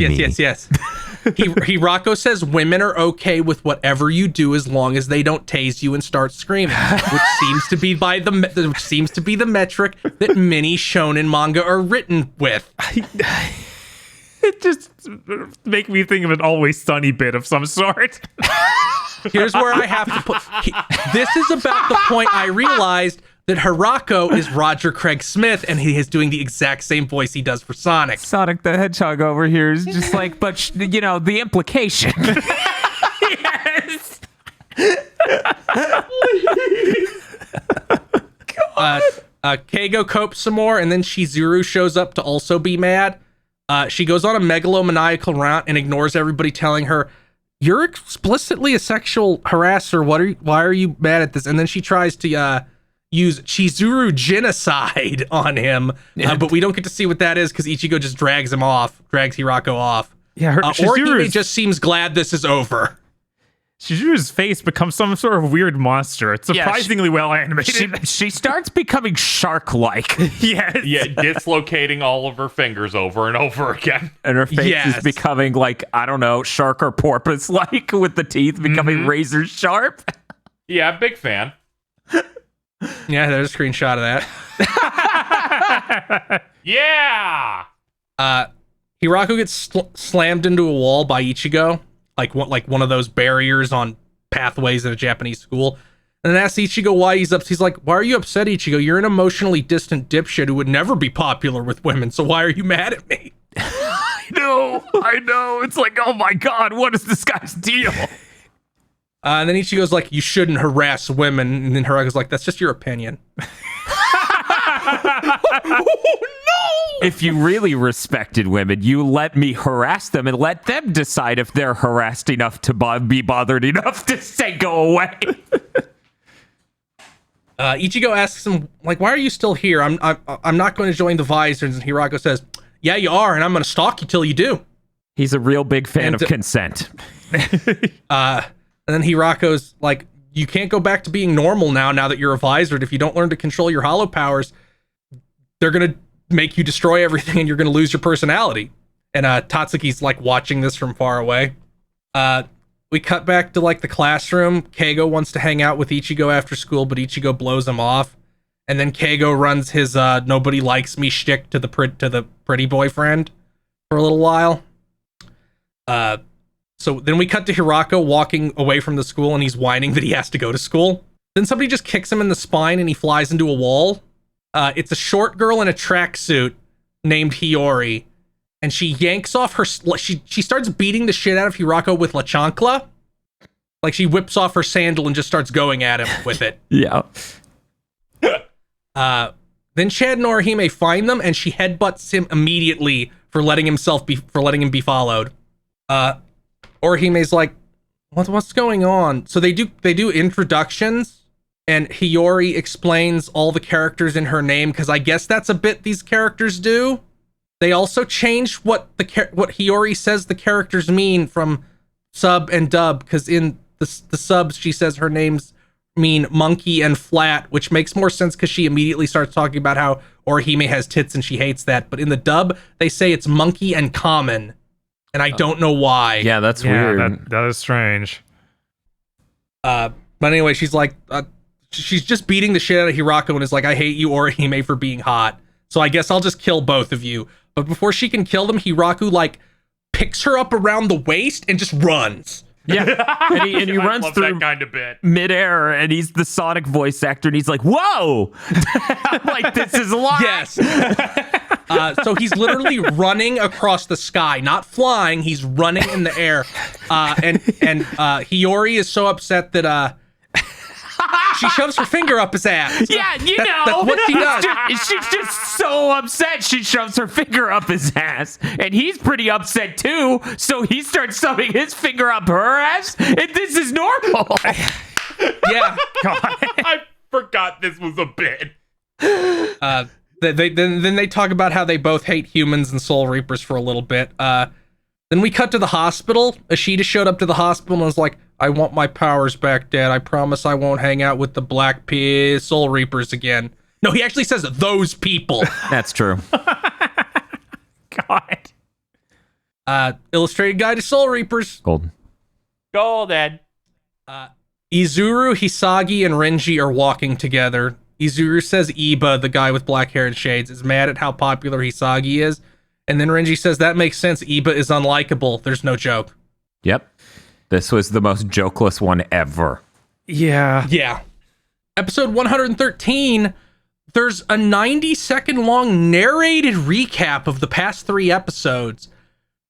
Hirako says women are okay with whatever you do as long as they don't tase you and start screaming, which seems to be the metric that many shonen manga are written with. It just make me think of an Always Sunny bit of some sort. Here's where I have to put... This is about the point I realized that Hirako is Roger Craig Smith, and he is doing the exact same voice he does for Sonic. Sonic the Hedgehog over here is just like, but, you know, the implication. Yes. Keigo copes some more, and then Shizuru shows up to also be mad. She goes on a megalomaniacal rant and ignores everybody telling her, you're explicitly a sexual harasser. Why are you mad at this? And then she tries to use Chizuru genocide on him, but we don't get to see what that is because Ichigo just drags Hirako off. Yeah, Orihime just seems glad this is over. Shizuru's face becomes some sort of weird monster. It's surprisingly well animated. She starts becoming shark-like. Yes. Yeah, dislocating all of her fingers over and over again. And her face is becoming like, I don't know, shark or porpoise-like with the teeth becoming razor sharp. Yeah, big fan. Yeah, there's a screenshot of that. Yeah! Hirako gets slammed into a wall by Ichigo. Like one of those barriers on pathways at a Japanese school. And then asks Ichigo why he's upset. He's like, why are you upset, Ichigo? You're an emotionally distant dipshit who would never be popular with women, so why are you mad at me? I know. It's like, oh my god, what is this guy's deal? And then Ichigo's like, you shouldn't harass women. And then Hirako's like, that's just your opinion. If you really respected women, you let me harass them and let them decide if they're harassed enough to be bothered enough to say go away. Ichigo asks him, like, why are you still here? I'm not going to join the Visors. And Hirako says, yeah, you are, and I'm going to stalk you till you do. He's a real big fan of consent. And then Hirako's like, you can't go back to being normal now that you're a Visor. If you don't learn to control your hollow powers, they're going to make you destroy everything and you're going to lose your personality. And Tatsuki's like watching this from far away. We cut back to like the classroom. Keigo wants to hang out with Ichigo after school, but Ichigo blows him off. And then Keigo runs his nobody likes me shtick to the pretty boyfriend for a little while. So then we cut to Hirako walking away from the school and he's whining that he has to go to school. Then somebody just kicks him in the spine and he flies into a wall. It's a short girl in a tracksuit named Hiyori, and she yanks off her... She starts beating the shit out of Hirako with La Chancla. Like, she whips off her sandal and just starts going at him with it. Yeah. Then Chad and Orihime find them, and she headbutts him immediately for letting him be followed. Orihime's like, what's going on? So they do introductions. And Hiyori explains all the characters in her name, because I guess that's a bit these characters do. They also changed what Hiyori says the characters mean from sub and dub, because in the subs she says her names mean monkey and flat, which makes more sense because she immediately starts talking about how Orihime has tits and she hates that. But in the dub, they say it's monkey and common, and I don't know why. Yeah, that's weird. That is strange. But anyway, she's like... she's just beating the shit out of Hirako and is like, I hate you, Orihime, for being hot. So I guess I'll just kill both of you. But before she can kill them, Hirako, like, picks her up around the waist and just runs. Yeah, and he I runs love through that kind of bit. midair, and he's the Sonic voice actor, and he's like, "Whoa!" I'm like, this is a lot. Yes. So he's literally running across the sky, not flying. He's running in the air. And Hiyori is so upset that she shoves her finger up his ass. Yeah, That's what she does. She's just so upset. She shoves her finger up his ass, and he's pretty upset too. So he starts shoving his finger up her ass, and this is normal. Yeah. I forgot this was a bit. Then they talk about how they both hate humans and Soul Reapers for a little bit. Then we cut to the hospital. Ashita showed up to the hospital and was like, I want my powers back, Dad. I promise I won't hang out with the Black Soul Reapers again. No, he actually says those people. That's true. God. Illustrated Guide to Soul Reapers. Golden. Golden. Izuru, Hisagi, and Renji are walking together. Izuru says Iba, the guy with black hair and shades, is mad at how popular Hisagi is. And then Renji says, that makes sense. Iba is unlikable. There's no joke. Yep. This was the most jokeless one ever. Yeah. Yeah. Episode 113, there's a 90-second long narrated recap of the past 3 episodes.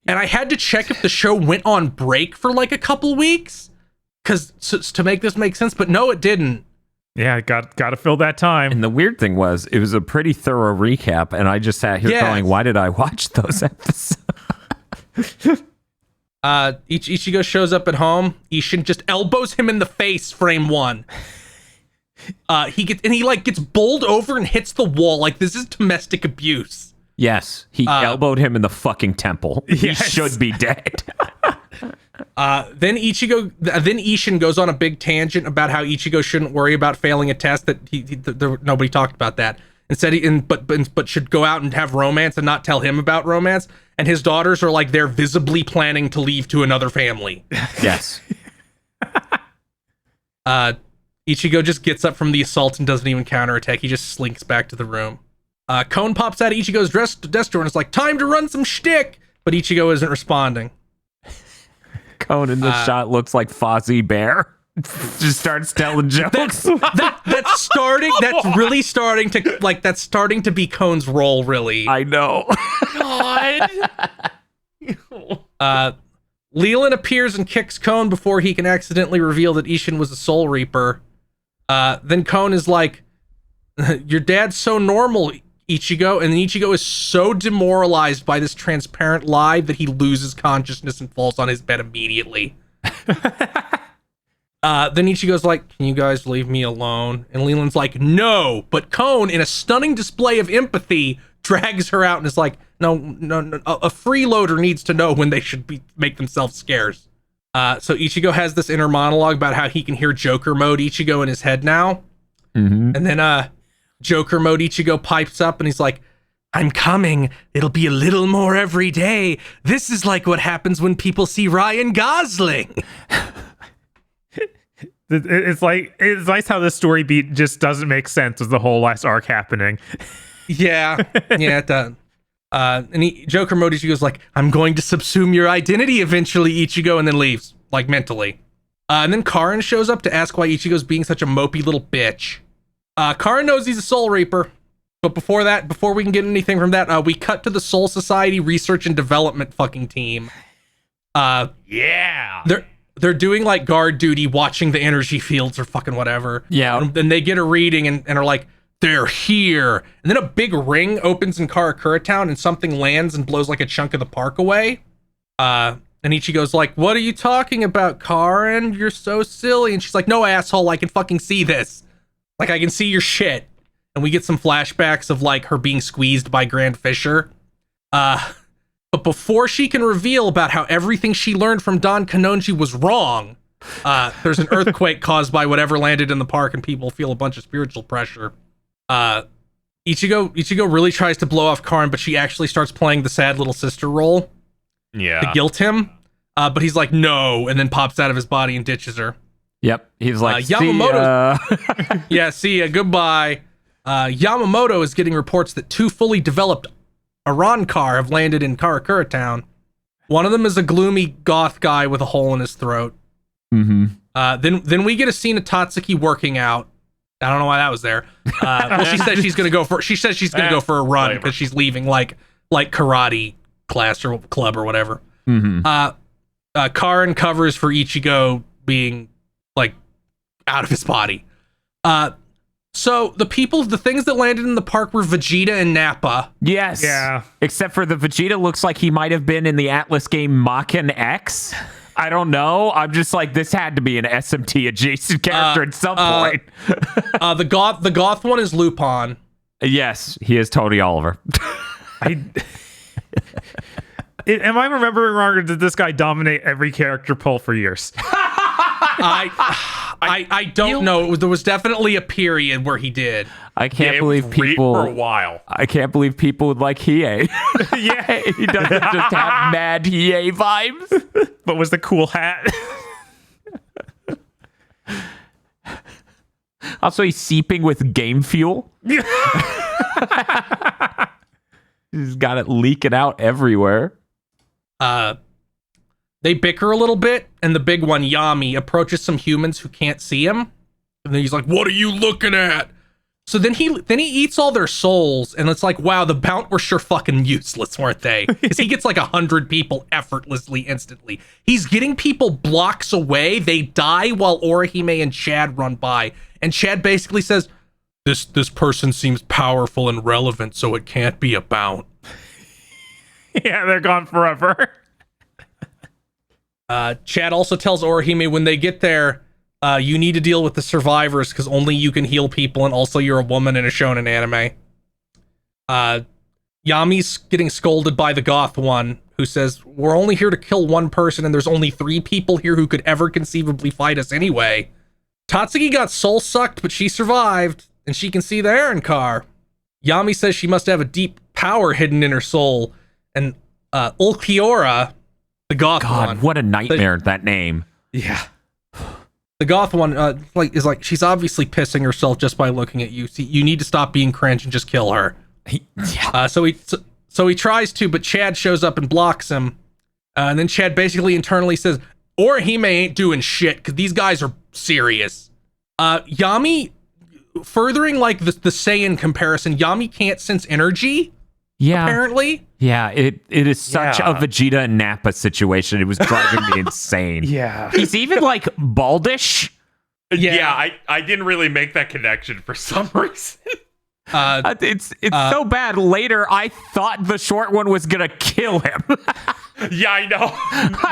And I had to check if the show went on break for like a couple weeks to make this make sense, but no, it didn't. Yeah, got to fill that time. And the weird thing was, it was a pretty thorough recap, and I just sat here going, why did I watch those episodes? Ichigo shows up at home. Ishin just elbows him in the face, frame 1. He gets bowled over and hits the wall. Like, this is domestic abuse. Yes, he elbowed him in the fucking temple. Yes. He should be dead. Then Ishin goes on a big tangent about how Ichigo shouldn't worry about failing a test. That nobody talked about that. Instead, but should go out and have romance and not tell him about romance. And his daughters are like, they're visibly planning to leave to another family. Yes. Ichigo just gets up from the assault and doesn't even counterattack. He just slinks back to the room. Kon pops out of Ichigo's desk door and is like, time to run some shtick. But Ichigo isn't responding. Kon in the shot looks like Fozzie Bear. Just starts telling jokes. That's starting to be Kon's role, really. I know. God. Leland appears and kicks Kon before he can accidentally reveal that Ishin was a Soul Reaper. Then Kon is like, your dad's so normal, Ichigo. And then Ichigo is so demoralized by this transparent lie that he loses consciousness and falls on his bed immediately. Then Ichigo's like, can you guys leave me alone? And Leland's like, no. But Kon, in a stunning display of empathy, drags her out and is like, no. A freeloader needs to know when they should make themselves scarce. So Ichigo has this inner monologue about how he can hear Joker mode Ichigo in his head now. Mm-hmm. And then Joker mode Ichigo pipes up and he's like, I'm coming. It'll be a little more every day. This is like what happens when people see Ryan Gosling. It's nice how this story beat just doesn't make sense with the whole last arc happening. Yeah, it does. And Joker mode Ichigo's like, I'm going to subsume your identity eventually, Ichigo, and then leaves, like mentally. And then Karin shows up to ask why Ichigo's being such a mopey little bitch. Karin knows he's a Soul Reaper, but before we can get anything from that, we cut to the Soul Society Research and Development fucking team. Yeah. They're doing like guard duty, watching the energy fields or fucking whatever. Yeah. And then they get a reading and are like, they're here. And then a big ring opens in Karakura Town and something lands and blows like a chunk of the park away. And Ichigo's like, what are you talking about, Karin? You're so silly. And she's like, no, asshole, I can fucking see this. Like, I can see your shit. And we get some flashbacks of like her being squeezed by Grand Fisher. But before she can reveal about how everything she learned from Don Kanonji was wrong, there's an earthquake caused by whatever landed in the park and people feel a bunch of spiritual pressure. Ichigo really tries to blow off Karin, but she actually starts playing the sad little sister role. Yeah. To guilt him. But he's like, no, and then pops out of his body and ditches her. Yep. He's like, Yamamoto. Yeah, see ya. Goodbye. Yamamoto is getting reports that 2 fully developed Arankar have landed in Karakura Town. One of them is a gloomy goth guy with a hole in his throat. Mm-hmm. Then we get a scene of Tatsuki working out. I don't know why that was there. Well, she says she's gonna go for a run because she's leaving like karate class or club or whatever. Mm-hmm. Karin covers for Ichigo being like out of his body. So the things that landed in the park were Vegeta and Nappa. Yes. Yeah. Except for the Vegeta looks like he might have been in the Atlas game Makin X. I don't know. I'm just like, this had to be an SMT adjacent character at some point. The goth one is Lupin. Yes, he is Tony Oliver. Am I remembering wrong, or did this guy dominate every character poll for years? I don't know. There was definitely a period where he did. I can't it believe was people for a while. I can't believe people would like Hiei. Yeah, He doesn't just have mad Hiei vibes. but was the cool hat? Also, he's seeping with game fuel. He's got it leaking out everywhere. They bicker a little bit, and the big one, Yami, approaches some humans who can't see him. And then he's like, "What are you looking at?" So then he eats all their souls, and it's like, wow, the Bount were sure fucking useless, weren't they? Because he gets like 100 people effortlessly, instantly. He's getting people blocks away. They die while Orihime and Chad run by. And Chad basically says, This person seems powerful and relevant, so it can't be a Bount. Yeah, they're gone forever. Chad also tells Orihime when they get there, you need to deal with the survivors because only you can heal people, and also you're a woman in a shonen anime. Yami's getting scolded by the goth one, who says, "We're only here to kill one person, and there's only 3 people here who could ever conceivably fight us anyway." Tatsuki got soul sucked, but she survived, and she can see the Aaron car. Yami says she must have a deep power hidden in her soul, and Ulquiorra, the goth one. God, what a nightmare, that name. Yeah. The goth one is like, she's obviously pissing herself just by looking at you. See, you need to stop being cringe and just kill her. So he tries to, but Chad shows up and blocks him. And then Chad basically internally says, Orihime ain't doing shit because these guys are serious. Yami, furthering like the Saiyan comparison, Yami can't sense energy. Yeah. Apparently. Yeah, it is such a Vegeta and Nappa situation. It was driving me insane. Yeah. He's even like baldish. Yeah, I didn't really make that connection for some reason. It's so bad. Later, I thought the short one was gonna kill him. Yeah, I know.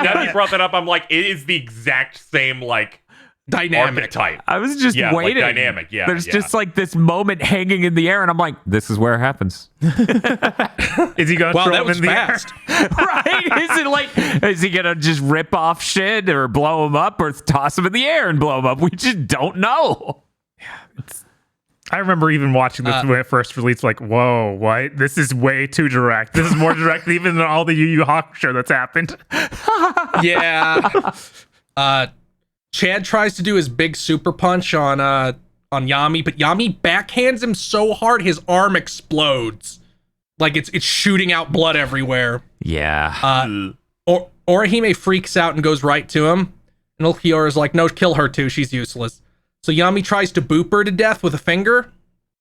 Now that you brought that up, I'm like, it is the exact same like Dynamic. archetype. I was just waiting. Like dynamic. Yeah, There's just like this moment hanging in the air, and I'm like, this is where it happens. Is he going to Wow, throw that him was in the fast. Right? Is he gonna just rip off shit or blow him up or toss him in the air and blow him up? We just don't know. I remember even watching this when it first released, like, whoa, what? This is way too direct. This is more direct even than all the Yu Yu Hakusho that's happened. Yeah. Chad tries to do his big super punch on Yami, but Yami backhands him so hard his arm explodes. Like it's shooting out blood everywhere. Yeah. Orihime freaks out and goes right to him. And Ulquiorra's like, no, kill her too. She's useless. So Yami tries to boop her to death with a finger,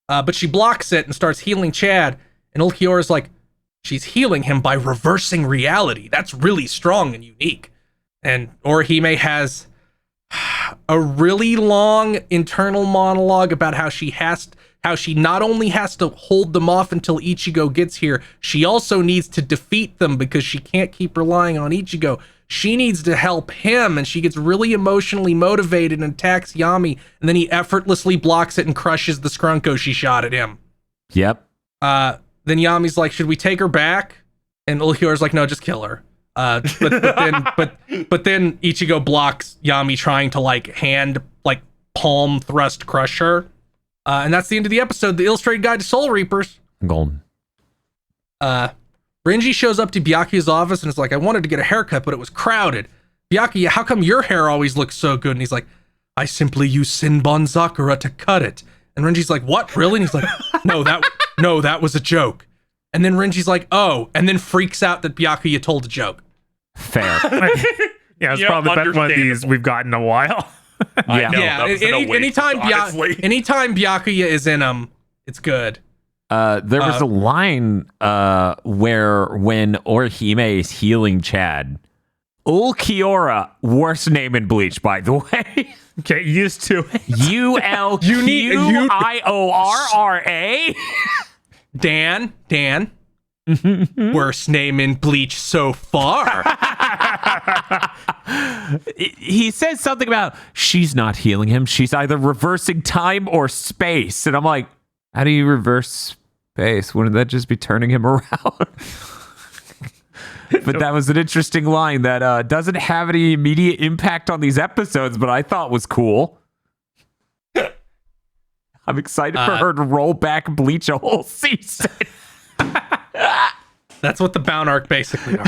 but she blocks it and starts healing Chad. And Ulquiorra's like, she's healing him by reversing reality. That's really strong and unique. And Orihime has a really long internal monologue about how she not only has to hold them off until Ichigo gets here, she also needs to defeat them because she can't keep relying on Ichigo. She needs to help him, and she gets really emotionally motivated and attacks Yami, and then he effortlessly blocks it and crushes the Scrunko she shot at him. Yep. Then Yami's like, should we take her back? And Ulquiorra's like, no, just kill her. But then Ichigo blocks Yami trying to palm thrust crush her. And that's the end of the episode. The Illustrated Guide to Soul Reapers. Golden. Renji shows up to Byakuya's office and is like, I wanted to get a haircut, but it was crowded. Byakuya, how come your hair always looks so good? And he's like, I simply use Sinbon Sakura to cut it. And Renji's like, what, really? And he's like, no, that was a joke. And then Renji's like, oh, and then freaks out that Byakuya told a joke. Fair. Yeah, it's probably the best one of these we've gotten in a while. I know, Yeah, that was an waste, honestly. anytime Byakuya is in them, it's good. There was a line where when Orihime is healing Chad, Ulquiorra, worst name in Bleach, by the way. Get used to it. Ulquiorra. Dan, worst name in Bleach so far. He says something about she's not healing him. She's either reversing time or space. And I'm like, how do you reverse space? Wouldn't that just be turning him around? But that was an interesting line that doesn't have any immediate impact on these episodes, but I thought was cool. I'm excited for her to roll back Bleach a whole season. That's what the Bound arc basically are.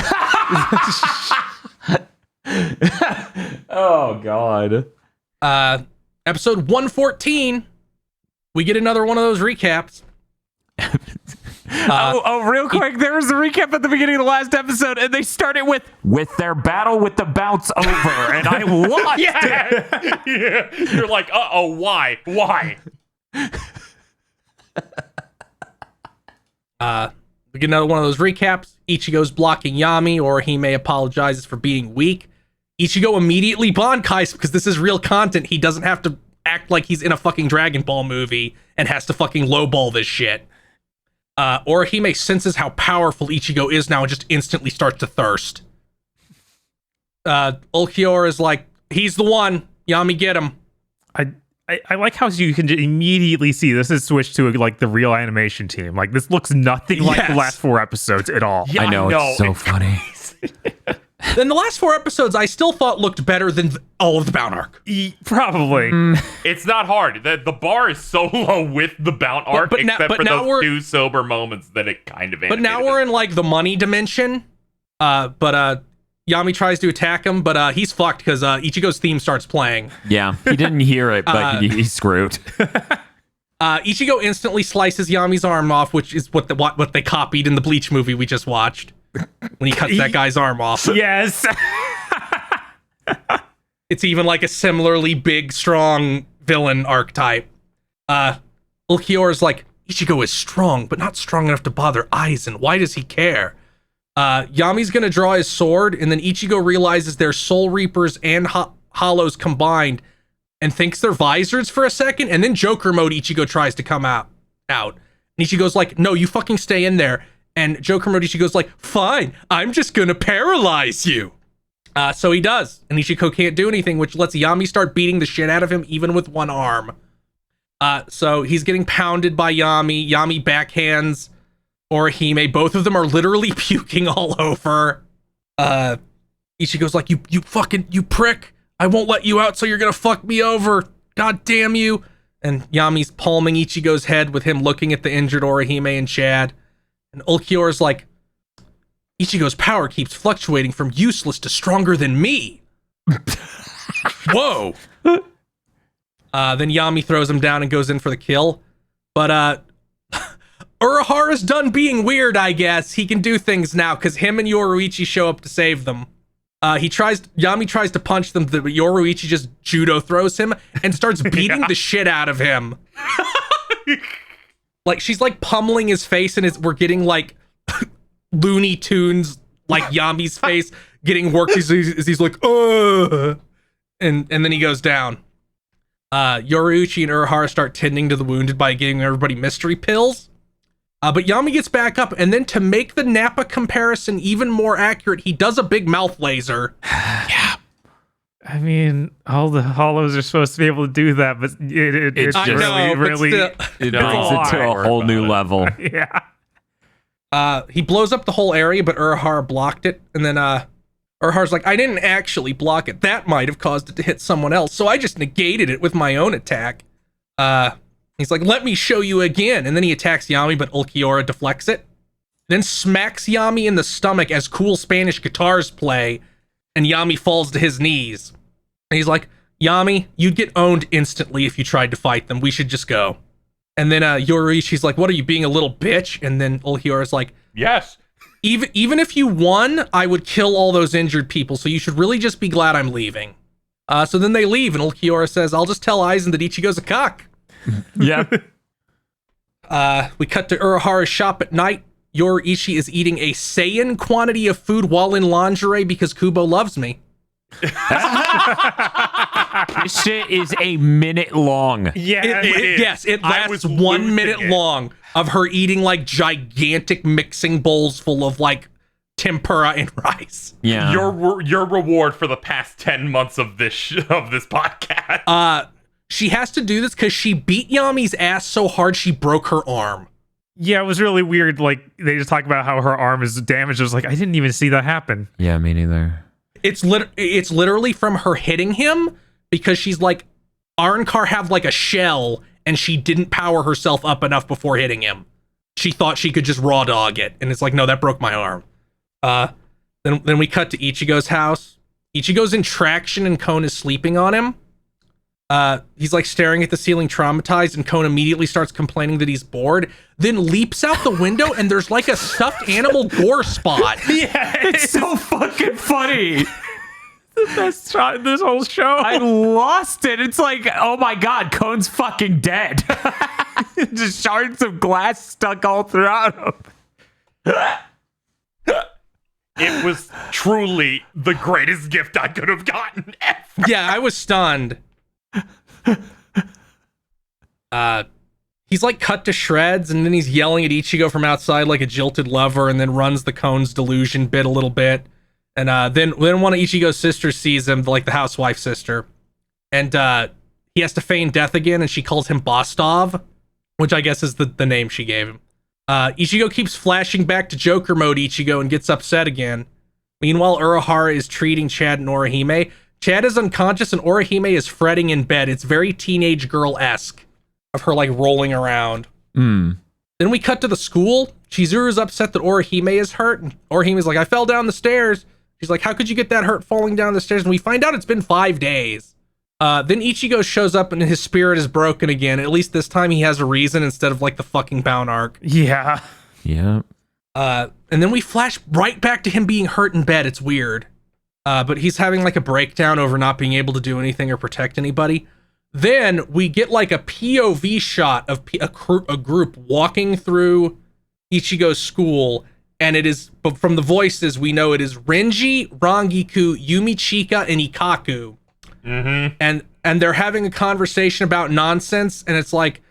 Oh, God. Episode 114, we get another one of those recaps. Real quick, there was a recap at the beginning of the last episode, and they started with their battle with the bounce over, and I watched it. Yeah. You're like, why? We get another one of those recaps. Ichigo's blocking Yami, or Hime apologizes for being weak. Ichigo immediately Bankais because this is real content. He doesn't have to act like he's in a fucking Dragon Ball movie and has to fucking lowball this shit. Orihime senses how powerful Ichigo is now and just instantly starts to thirst. Ulquiorra is like, he's the one. Yami, get him. I like how you can immediately see this is switched to like the real animation team. Like this looks nothing like the last 4 episodes at all. Yeah, I know, it's so funny. Then the last 4 episodes I still thought looked better than all of the Bound arc. Probably. It's not hard. The bar is so low with the Bound arc, except for those 2 sober moments that it kind of But now we're in like the money dimension. But Yami tries to attack him, but he's fucked because Ichigo's theme starts playing. Yeah, he didn't hear it, but he's screwed. Ichigo instantly slices Yami's arm off, which is what they copied in the Bleach movie we just watched. When he cuts that guy's arm off. Yes. It's even like a similarly big, strong villain archetype. Ulquiorra's like, Ichigo is strong, but not strong enough to bother Aizen. Why does he care? Yami's gonna draw his sword, and then Ichigo realizes they're Soul Reapers and Hollows combined, and thinks they're Visors for a second, and then Joker mode Ichigo tries to come out. And Ichigo's like, no, you fucking stay in there. And Joker mode Ichigo's like, fine, I'm just gonna paralyze you. So he does, and Ichigo can't do anything, which lets Yami start beating the shit out of him, even with one arm. So he's getting pounded by Yami. Yami backhands Orihime. Both of them are literally puking all over. Ichigo's like, you prick. I won't let you out, so you're gonna fuck me over. God damn you. And Yami's palming Ichigo's head with him looking at the injured Orihime and Chad. And Ulquiorra's like, Ichigo's power keeps fluctuating from useless to stronger than me. Whoa. Then Yami throws him down and goes in for the kill. But Urahara's done being weird, I guess. He can do things now because him and Yoruichi show up to save them. Yami tries to punch them, but Yoruichi just judo throws him and starts beating the shit out of him. Like, she's like pummeling his face, and we're getting like Looney Tunes, like Yami's face getting worked as he's like, and then he goes down. Yoruichi and Urahara start tending to the wounded by giving everybody mystery pills. But Yami gets back up, and then to make the Nappa comparison even more accurate, he does a big mouth laser. Yeah. I mean, all the Hollows are supposed to be able to do that, but it brings it to a whole new level. Yeah. He blows up the whole area, but Urahara blocked it, and then Urahara's like, I didn't actually block it. That might have caused it to hit someone else, so I just negated it with my own attack. He's like, let me show you again, and then he attacks Yami, but Ulquiorra deflects it. Then smacks Yami in the stomach as cool Spanish guitars play, and Yami falls to his knees. And he's like, Yami, you'd get owned instantly if you tried to fight them. We should just go. And then Yoruichi's like, what are you, being a little bitch? And then Ulquiorra's like, yes. even if you won, I would kill all those injured people. So you should really just be glad I'm leaving. So then they leave, and Ulquiorra says, "I'll just tell Aizen that Ichigo's a cock." Yep. We cut to Urahara's shop at night. Yoraichi is eating a Saiyan quantity of food while in lingerie because Kubo loves me. This shit is a minute long. Yeah, It it yes, it lasts 1 minute long of her eating like gigantic mixing bowls full of like tempura and rice. Yeah. Your reward for the past 10 months of this podcast. She has to do this because she beat Yami's ass so hard she broke her arm. Yeah, it was really weird. Like, they just talk about how her arm is damaged. I was like, I didn't even see that happen. Yeah, me neither. It's literally from her hitting him because she's like, Arrancar have like a shell and she didn't power herself up enough before hitting him. She thought she could just raw dog it. And it's like, no, that broke my arm. Then we cut to Ichigo's house. Ichigo's in traction and Kon is sleeping on him. He's like staring at the ceiling traumatized, and Kon immediately starts complaining that he's bored, then leaps out the window and there's like a stuffed animal gore spot. Yeah, It's so fucking funny. the best shot in this whole show. I lost it. It's like, oh my god, Kon's fucking dead. Just shards of glass stuck all throughout him. It was truly the greatest gift I could have gotten ever. Yeah, I was stunned. He's like cut to shreds, and then he's yelling at Ichigo from outside like a jilted lover, and then runs the Kon's delusion bit a little bit. And then one of Ichigo's sisters sees him, like the housewife sister, and he has to feign death again, and she calls him Bostov, which I guess is the name she gave him. Ichigo keeps flashing back to Joker mode Ichigo and gets upset again. Meanwhile, Urahara is treating Chad and Orihime. Chad is unconscious and Orihime is fretting in bed. It's very teenage girl-esque of her like rolling around. Then we cut to the school. Chizuru's upset that Orihime is hurt, and Orihime's like, I fell down the stairs. She's like, how could you get that hurt falling down the stairs? And we find out it's been 5 days. Then Ichigo shows up and his spirit is broken again. At least this time he has a reason instead of like the fucking bound arc. Yeah. Yeah. And then we flash right back to him being hurt in bed. It's weird. But he's having like a breakdown over not being able to do anything or protect anybody. Then we get like a POV shot of a group walking through Ichigo's school. And it is, but from the voices, we know it is Renji, Rangiku, Yumichika, and Ikaku. Mm-hmm. And they're having a conversation about nonsense. And it's like,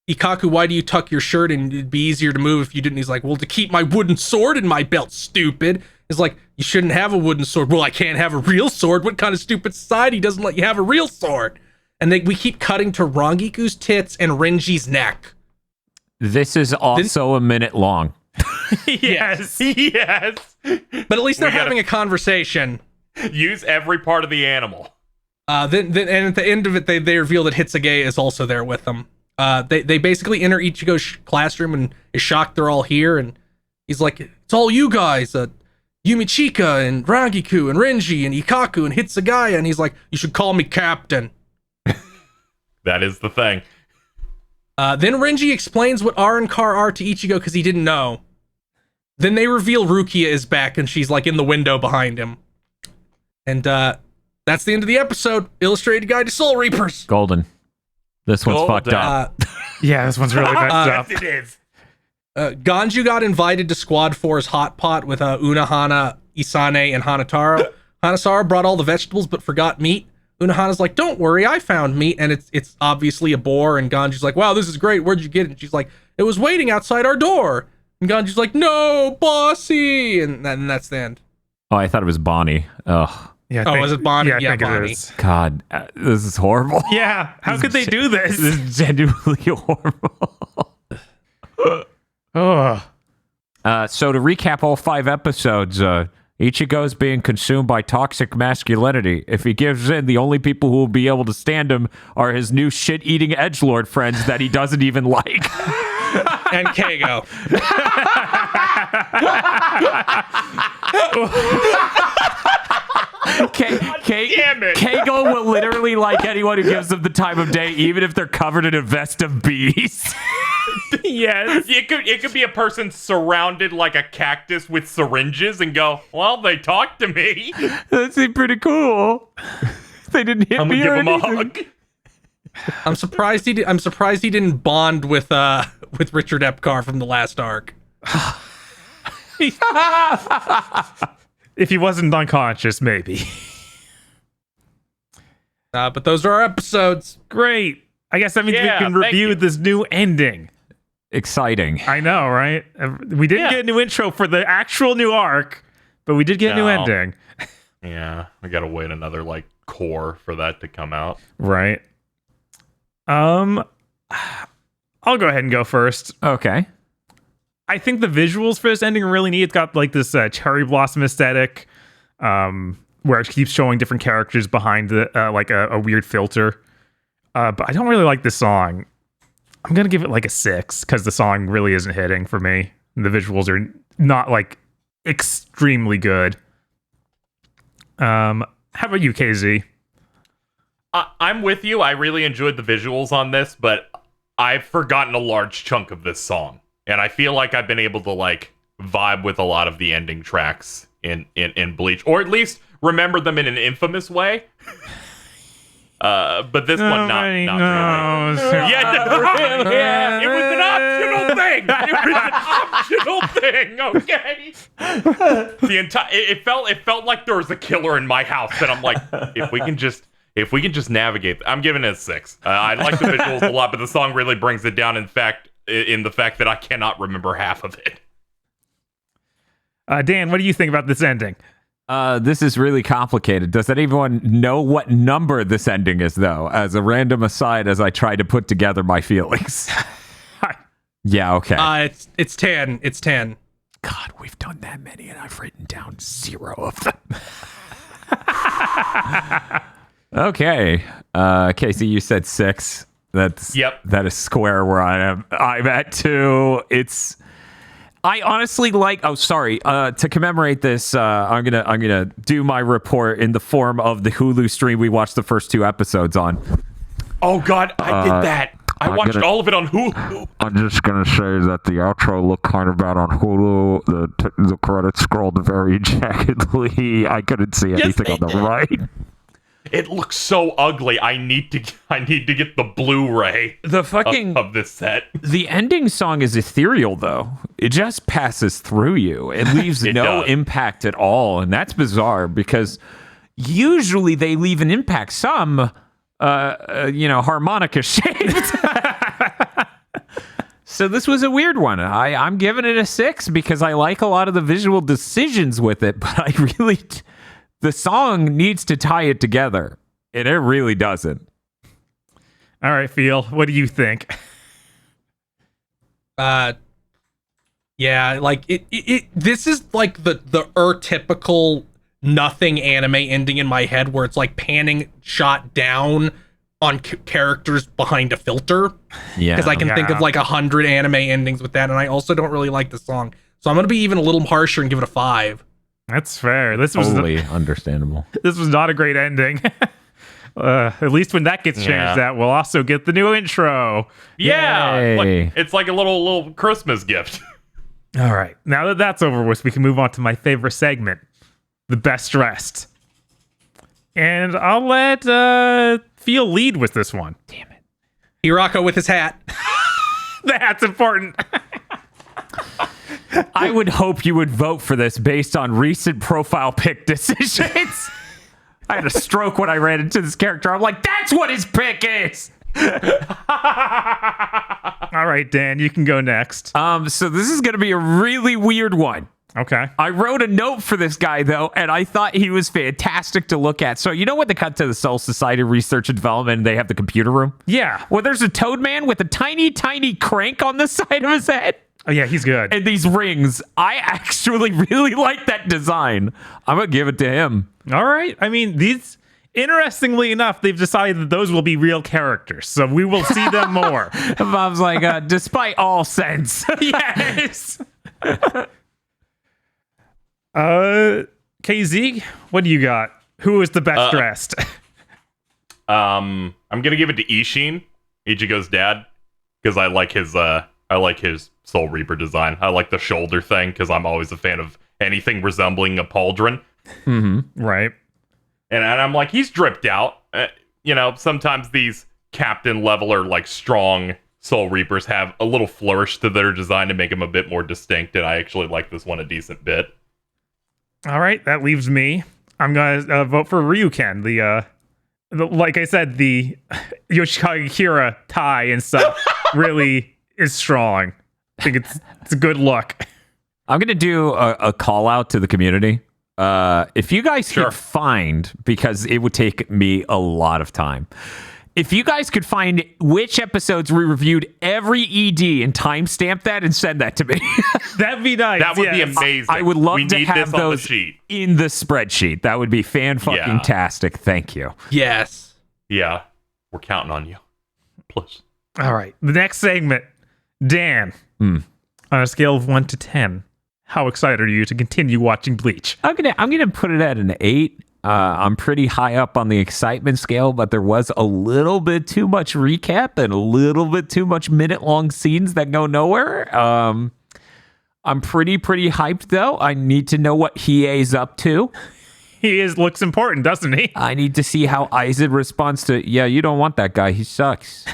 Ikaku, why do you tuck your shirt? And it'd be easier to move if you didn't. He's like, well, to keep my wooden sword in my belt, stupid. It's like, you shouldn't have a wooden sword. Well, I can't have a real sword. What kind of stupid society doesn't let you have a real sword? And we keep cutting to Rangiku's tits and Renji's neck. This is also a minute long. Yes. Yes. But at least they're having a conversation. Use every part of the animal. Then at the end of it, they reveal that Hitsugaya is also there with them. They basically enter Ichigo's classroom and is shocked they're all here. And he's like, it's all you guys. Yumichika and Rangiku and Renji and Ikaku and Hitsugaya. And he's like, you should call me Captain. That is the thing. Then Renji explains what Arrancar are to Ichigo because he didn't know. Then they reveal Rukia is back and she's like in the window behind him. And that's the end of the episode. Illustrated Guide to Soul Reapers. Golden. This one's Golden. fucked up. Yeah, this one's really messed up. Yes, it is. Ganju got invited to Squad 4's hot pot with Unohana, Isane, and Hanataro. Hanasara brought all the vegetables but forgot meat. Unohana's like, don't worry, I found meat, and it's obviously a boar, and Ganju's like, wow, this is great, where'd you get it? And she's like, it was waiting outside our door. And Ganju's like, no, bossy! And that's the end. Oh, I thought it was Bonnie. Ugh. Yeah, Was it Bonnie? Yeah, I think Bonnie. it is. God, this is horrible. Yeah, how could they do This this? is genuinely horrible. Oh. So to recap all 5 episodes, Ichigo's being consumed by toxic masculinity. If he gives in, the only people who will be able to stand him are his new shit-eating edgelord friends that he doesn't even like. And Keigo. Damn it. Keigo will literally like anyone who gives them the time of day, even if they're covered in a vest of bees. Yes. It could be a person surrounded like a cactus with syringes and go, well, they talked to me. That seemed pretty cool. They didn't hit I'm me gonna or give him a anything. hug. I'm surprised he didn't bond with Richard Epcar from the last arc. If he wasn't unconscious, maybe. But those are our episodes. Great. I guess that means Yeah, we can thank review you. this new ending. Exciting. I know, right? We didn't get a new intro for the actual new arc, but we did get a new No. ending. Yeah, we gotta wait another like core for that to come out. Right. I'll go ahead and go first. Okay. I think the visuals for this ending are really neat. It's got like this cherry blossom aesthetic, where it keeps showing different characters behind the like a weird filter. But I don't really like this song. I'm gonna give it like a 6 because the song really isn't hitting for me. And the visuals are not like extremely good. How about you, KZ? I'm with you. I really enjoyed the visuals on this, but I've forgotten a large chunk of this song. And I feel like I've been able to like vibe with a lot of the ending tracks in Bleach, or at least remember them in an infamous way. But this one, not really. Yeah, it was an optional thing. It was an optional thing. Okay. The entire it felt like there was a killer in my house, and I'm like, if we can just navigate. I'm giving it a 6. I like the visuals a lot, but the song really brings it down. In the fact that I cannot remember half of it. Dan, what do you think about this ending? This is really complicated. Does anyone know what number this ending is, though? As a random aside, as I try to put together my feelings. Yeah, okay. It's 10. It's 10. God, we've done that many, and I've written down 0 of them. Okay. Casey, you said 6. That is square where I am. I'm at 2. I honestly like. Oh, sorry. To commemorate this, I'm gonna do my report in the form of the Hulu stream we watched the first 2 episodes on. Oh God, I did that. I watched all of it on Hulu. I'm just gonna say that the outro looked kind of bad on Hulu. The credits scrolled very jaggedly. I couldn't see anything on the right. It looks so ugly. I need to get the Blu-ray of this set. The ending song is ethereal, though. It just passes through you. It leaves no impact at all, and that's bizarre because usually they leave an impact. Some, harmonica shaped. So this was a weird one. I'm giving it a 6 because I like a lot of the visual decisions with it, but I really. The song needs to tie it together, and it really doesn't. All right, Phil, what do you think? Yeah, like it this is like the typical nothing anime ending in my head where it's like panning shot down on characters behind a filter. Yeah. Because I can think of like 100 anime endings with that, and I also don't really like the song. So I'm going to be even a little harsher and give it a 5. That's fair. This was totally understandable. This was not a great ending. At least when that gets changed, that we'll also get the new intro. Yeah, it's like a little Christmas gift. All right, now that that's over with, we can move on to my favorite segment, the best dressed. And I'll let Phil lead with this one. Damn it, Hirako with his hat. The hat's important. I would hope you would vote for this based on recent profile pick decisions. I had a stroke when I ran into this character. I'm like, that's what his pick is. All right, Dan, you can go next. So this is going to be a really weird one. Okay. I wrote a note for this guy, though, and I thought he was fantastic to look at. So you know when they cut to the Soul Society Research and Development and they have the computer room? Yeah. Well, there's a Toad Man with a tiny, tiny crank on the side of his head. Oh, yeah, he's good. And these rings. I actually really like that design. I'm going to give it to him. All right. I mean, these... Interestingly enough, they've decided that those will be real characters, so we will see them more. Bob's like, despite all sense. Yes. KZ, what do you got? Who is the best dressed? I'm gonna give it to Ishin, Ichigo's dad, because I like his I like his Soul Reaper design. I like the shoulder thing because I'm always a fan of anything resembling a pauldron. Right. And I'm like, he's dripped out. Sometimes these captain level or like strong Soul Reapers have a little flourish to their design to make them a bit more distinct, and I actually like this one a decent bit. All right, that leaves me. I'm gonna vote for Ryuken. The like I said, the Yoshikage Kira tie and stuff really is strong. I think it's a good look. I'm going to do a call out to the community. If you guys could find, because it would take me a lot of time, if you guys could find which episodes we reviewed every ED and timestamp that and send that to me. That'd be nice. That would be amazing. I would love to have those sheet. in the spreadsheet. That would be fan-fucking-tastic. Thank you. Yes. Yeah. We're counting on you. Please. All right. The next segment. Dan, on a scale of 1 to 10, how excited are you to continue watching Bleach? I'm gonna put it at an 8. I'm pretty high up on the excitement scale, but there was a little bit too much recap and a little bit too much minute-long scenes that go nowhere. I'm pretty hyped, though. I need to know what Hiei's up to. He looks important, doesn't he? I need to see how Aizen responds to, yeah, you don't want that guy. He sucks.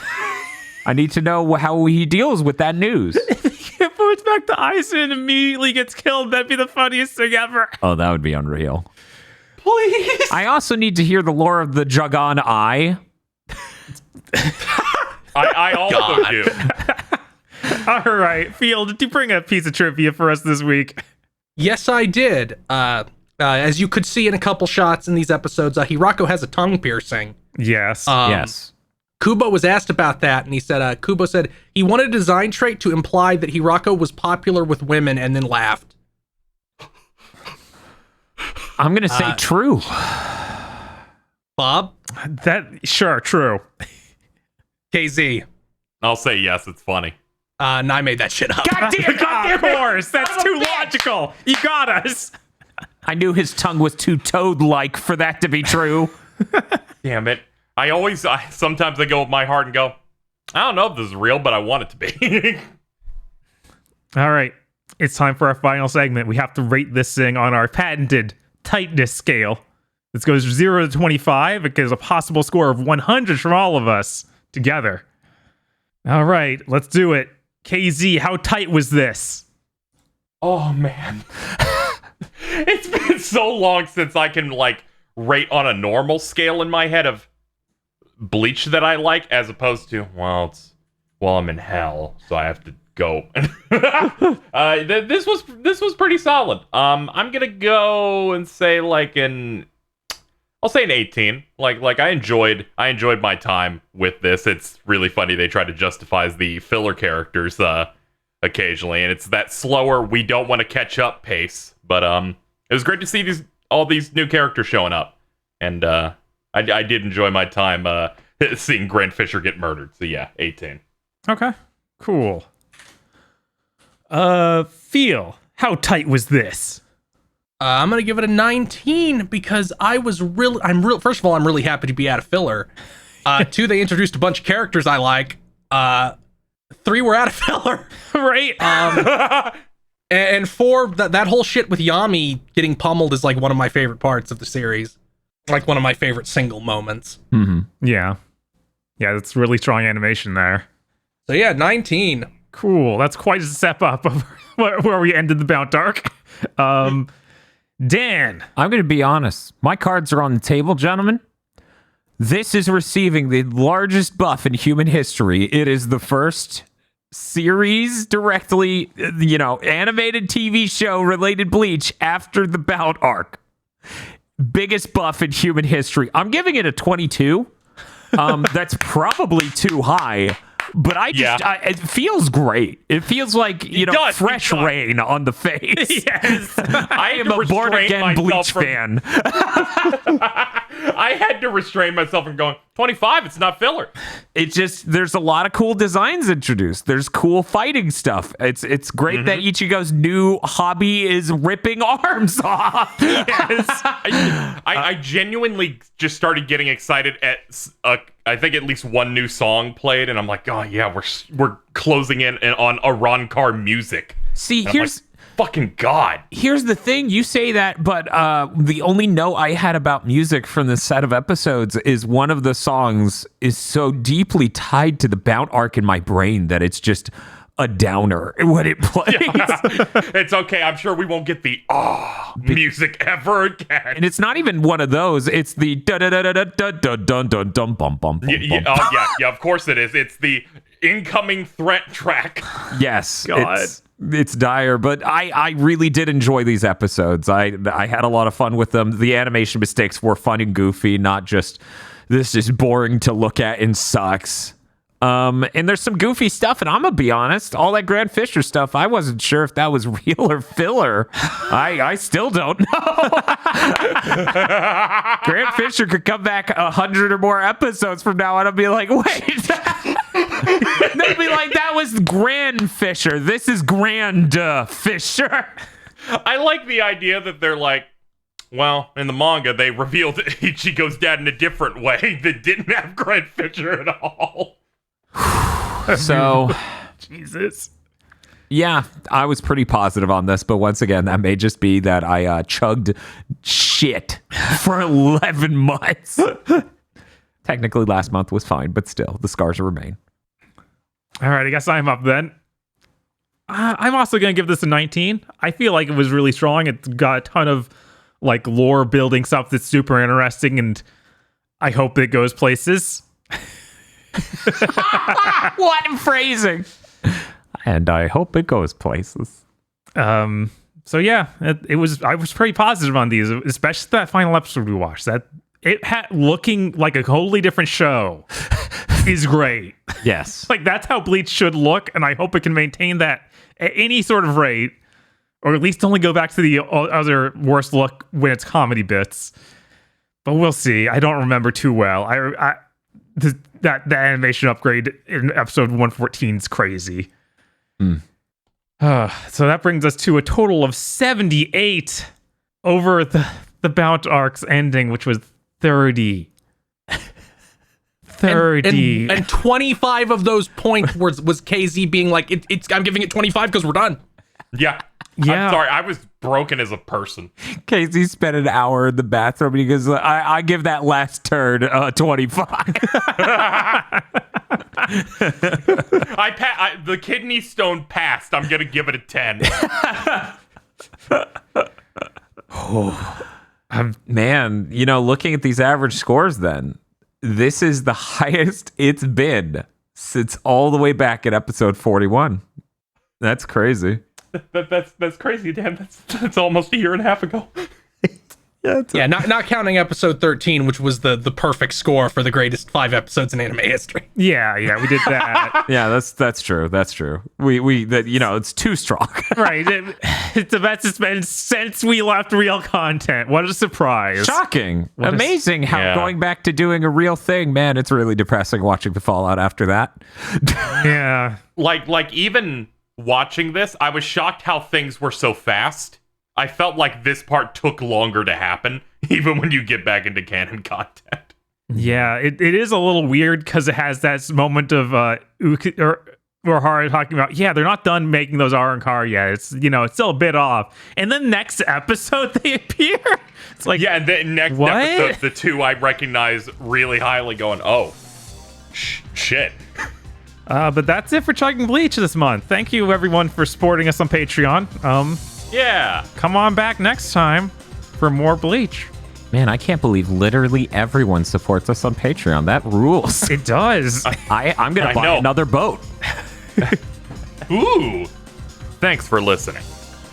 I need to know how he deals with that news. If it puts back to Aizen and immediately gets killed, that'd be the funniest thing ever. Oh, that would be unreal. Please. I also need to hear the lore of the Jagan Eye. I also do. All right, Field, did you bring a piece of trivia for us this week? Yes, I did. As you could see in a couple shots in these episodes, Hirako has a tongue piercing. Yes. Yes. Kubo was asked about that, and he said, Kubo said he wanted a design trait to imply that Hirako was popular with women, and then laughed. I'm going to say true. Bob? Sure, true. KZ? I'll say yes, it's funny. And I made that shit up. God damn, of course. That's too logical. You got us. I knew his tongue was too toad-like for that to be true. Damn it. Sometimes I go with my heart and go, I don't know if this is real, but I want it to be. All right. It's time for our final segment. We have to rate this thing on our patented tightness scale. This goes 0 to 25. It gives a possible score of 100 from all of us together. All right, let's do it. KZ, how tight was this? Oh, man. It's been so long since I can, rate on a normal scale in my head of Bleach that I like, as opposed to, I'm in hell, so I have to go. This was pretty solid. I'm gonna go and say I'll say an 18. I enjoyed my time with this. It's really funny they try to justify the filler characters occasionally, and it's that slower, we don't want to catch up pace. But it was great to see all these new characters showing up, and I did enjoy my time seeing Grand Fisher get murdered. So yeah, 18. Okay, cool. Feel, how tight was this? I'm gonna give it a 19 because first of all, I'm really happy to be out of filler. 2, they introduced a bunch of characters I like. 3 were out of filler. Right. And 4, that whole shit with Yami getting pummeled is one of my favorite parts of the series. One of my favorite single moments. Mm-hmm. Yeah, that's really strong animation there. So yeah, 19. Cool. That's quite a step up of where we ended the Bout Dark. Dan. I'm going to be honest. My cards are on the table, gentlemen. This is receiving the largest buff in human history. It is the first series directly, animated TV show related Bleach after the Bout arc. Biggest buff in human history. I'm giving it a 22. That's probably too high. But it feels great. It feels like, fresh rain on the face. Yes. I am a born-again Bleach fan. I had to restrain myself from going 25. It's not filler. It's just there's a lot of cool designs introduced. There's cool fighting stuff. It's great that Ichigo's new hobby is ripping arms off. Yes. I genuinely just started getting excited at I think at least one new song played, and I'm like, oh yeah, we're closing in on Arankar music. See, And here's fucking God. Here's the thing. You say that, but the only note I had about music from this set of episodes is one of the songs is so deeply tied to the Bount arc in my brain that it's just a downer when it plays. It's okay. I'm sure we won't get the music ever again. And it's not even one of those. It's the da da da da da da da dun dun dun bum bum. Yeah. Of course it is. It's the incoming threat track. Yes, God. It's dire, but I really did enjoy these episodes. I had a lot of fun with them. The animation mistakes were fun and goofy, not just this is boring to look at and sucks. And there's some goofy stuff, and I'm gonna be honest, all that Grant Fisher stuff, I wasn't sure if that was real or filler. I still don't know. Grant Fisher could come back 100 or more episodes from now on and be like, wait. They'll be like, that was Grand Fisher. This is Grand Fisher. I like the idea that they're like, well, in the manga, they revealed Ichigo's dad in a different way that didn't have Grant Fisher at all. So, Jesus. yeah, I was pretty positive on this, but once again, that may just be that I chugged shit for 11 months. Technically, last month was fine, but still, the scars remain. All right, I guess I'm up then. I'm also going to give this a 19. I feel like it was really strong. It's got a ton of like lore building stuff that's super interesting, and I hope it goes places. What phrasing? And I hope it goes places. So yeah, it was. I was pretty positive on these, especially that final episode we watched. That it had looking like a totally different show is great. Yes. Like that's how Bleach should look, and I hope it can maintain that at any sort of rate, or at least only go back to the other worst look when it's comedy bits. But we'll see. I don't remember too well. That animation upgrade in episode 114 is crazy. So that brings us to a total of 78 over the Bount arc's ending, which was 30. 30. And 25 of those points was KZ being like, I'm giving it 25 because we're done. Yeah. I'm sorry. I was broken as a person. Casey spent an hour in the bathroom and he goes, I give that last turn 25. The kidney stone passed. I'm going to give it a 10. Man, looking at these average scores then, this is the highest it's been since all the way back at episode 41. That's crazy. That's crazy, Dan. That's almost a year and a half ago. Yeah, not counting episode 13, which was the perfect score for the greatest 5 episodes in anime history. Yeah, we did that. Yeah, that's true. That's true. It's too strong. Right. It's the best it's been since we left real content. What a surprise. Shocking. Amazing how going back to doing a real thing, man, it's really depressing watching the fallout after that. Yeah. Like even watching this, I was shocked how things were so fast. I felt like this part took longer to happen, even when you get back into canon content. Yeah, it is a little weird because it has that moment of Urahara talking about, they're not done making those Arankar yet. It's it's still a bit off. And then next episode they appear. It's like, yeah, and then next episode, the two I recognize really highly going, oh, shit. But that's it for Chugging Bleach this month. Thank you everyone for supporting us on Patreon. Yeah. Come on back next time for more Bleach. Man, I can't believe literally everyone supports us on Patreon. That rules. It does. I'm going to buy another boat. Ooh. Thanks for listening.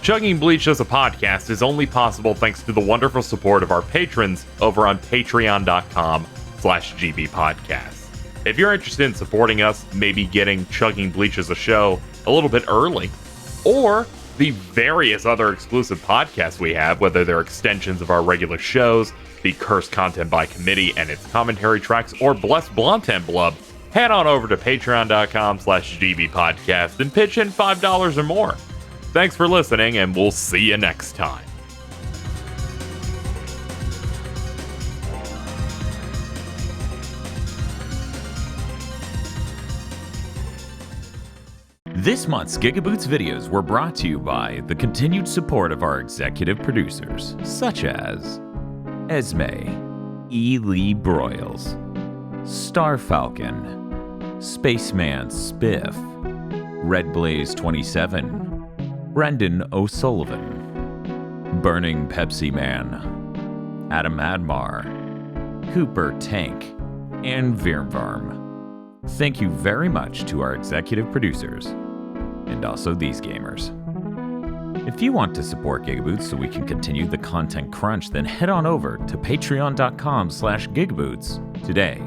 Chugging Bleach as a podcast is only possible thanks to the wonderful support of our patrons over on patreon.com/gbpodcast. If you're interested in supporting us, maybe getting Chugging Bleach as a show a little bit early, or the various other exclusive podcasts we have, whether they're extensions of our regular shows, the Cursed Content by Committee and its commentary tracks, or Blessed Blonten Blub, head on over to patreon.com/gbpodcast and pitch in $5 or more. Thanks for listening, and we'll see you next time. This month's GigaBoots videos were brought to you by the continued support of our executive producers, such as Esme, E. Lee Broyles, Star Falcon, Spaceman Spiff, Red Blaze 27, Brendan O'Sullivan, Burning Pepsi Man, Adam Admar, Cooper Tank, and Virmvarm. Thank you very much to our executive producers, and also these gamers. If you want to support GigaBoots so we can continue the content crunch, then head on over to patreon.com/GigaBoots today.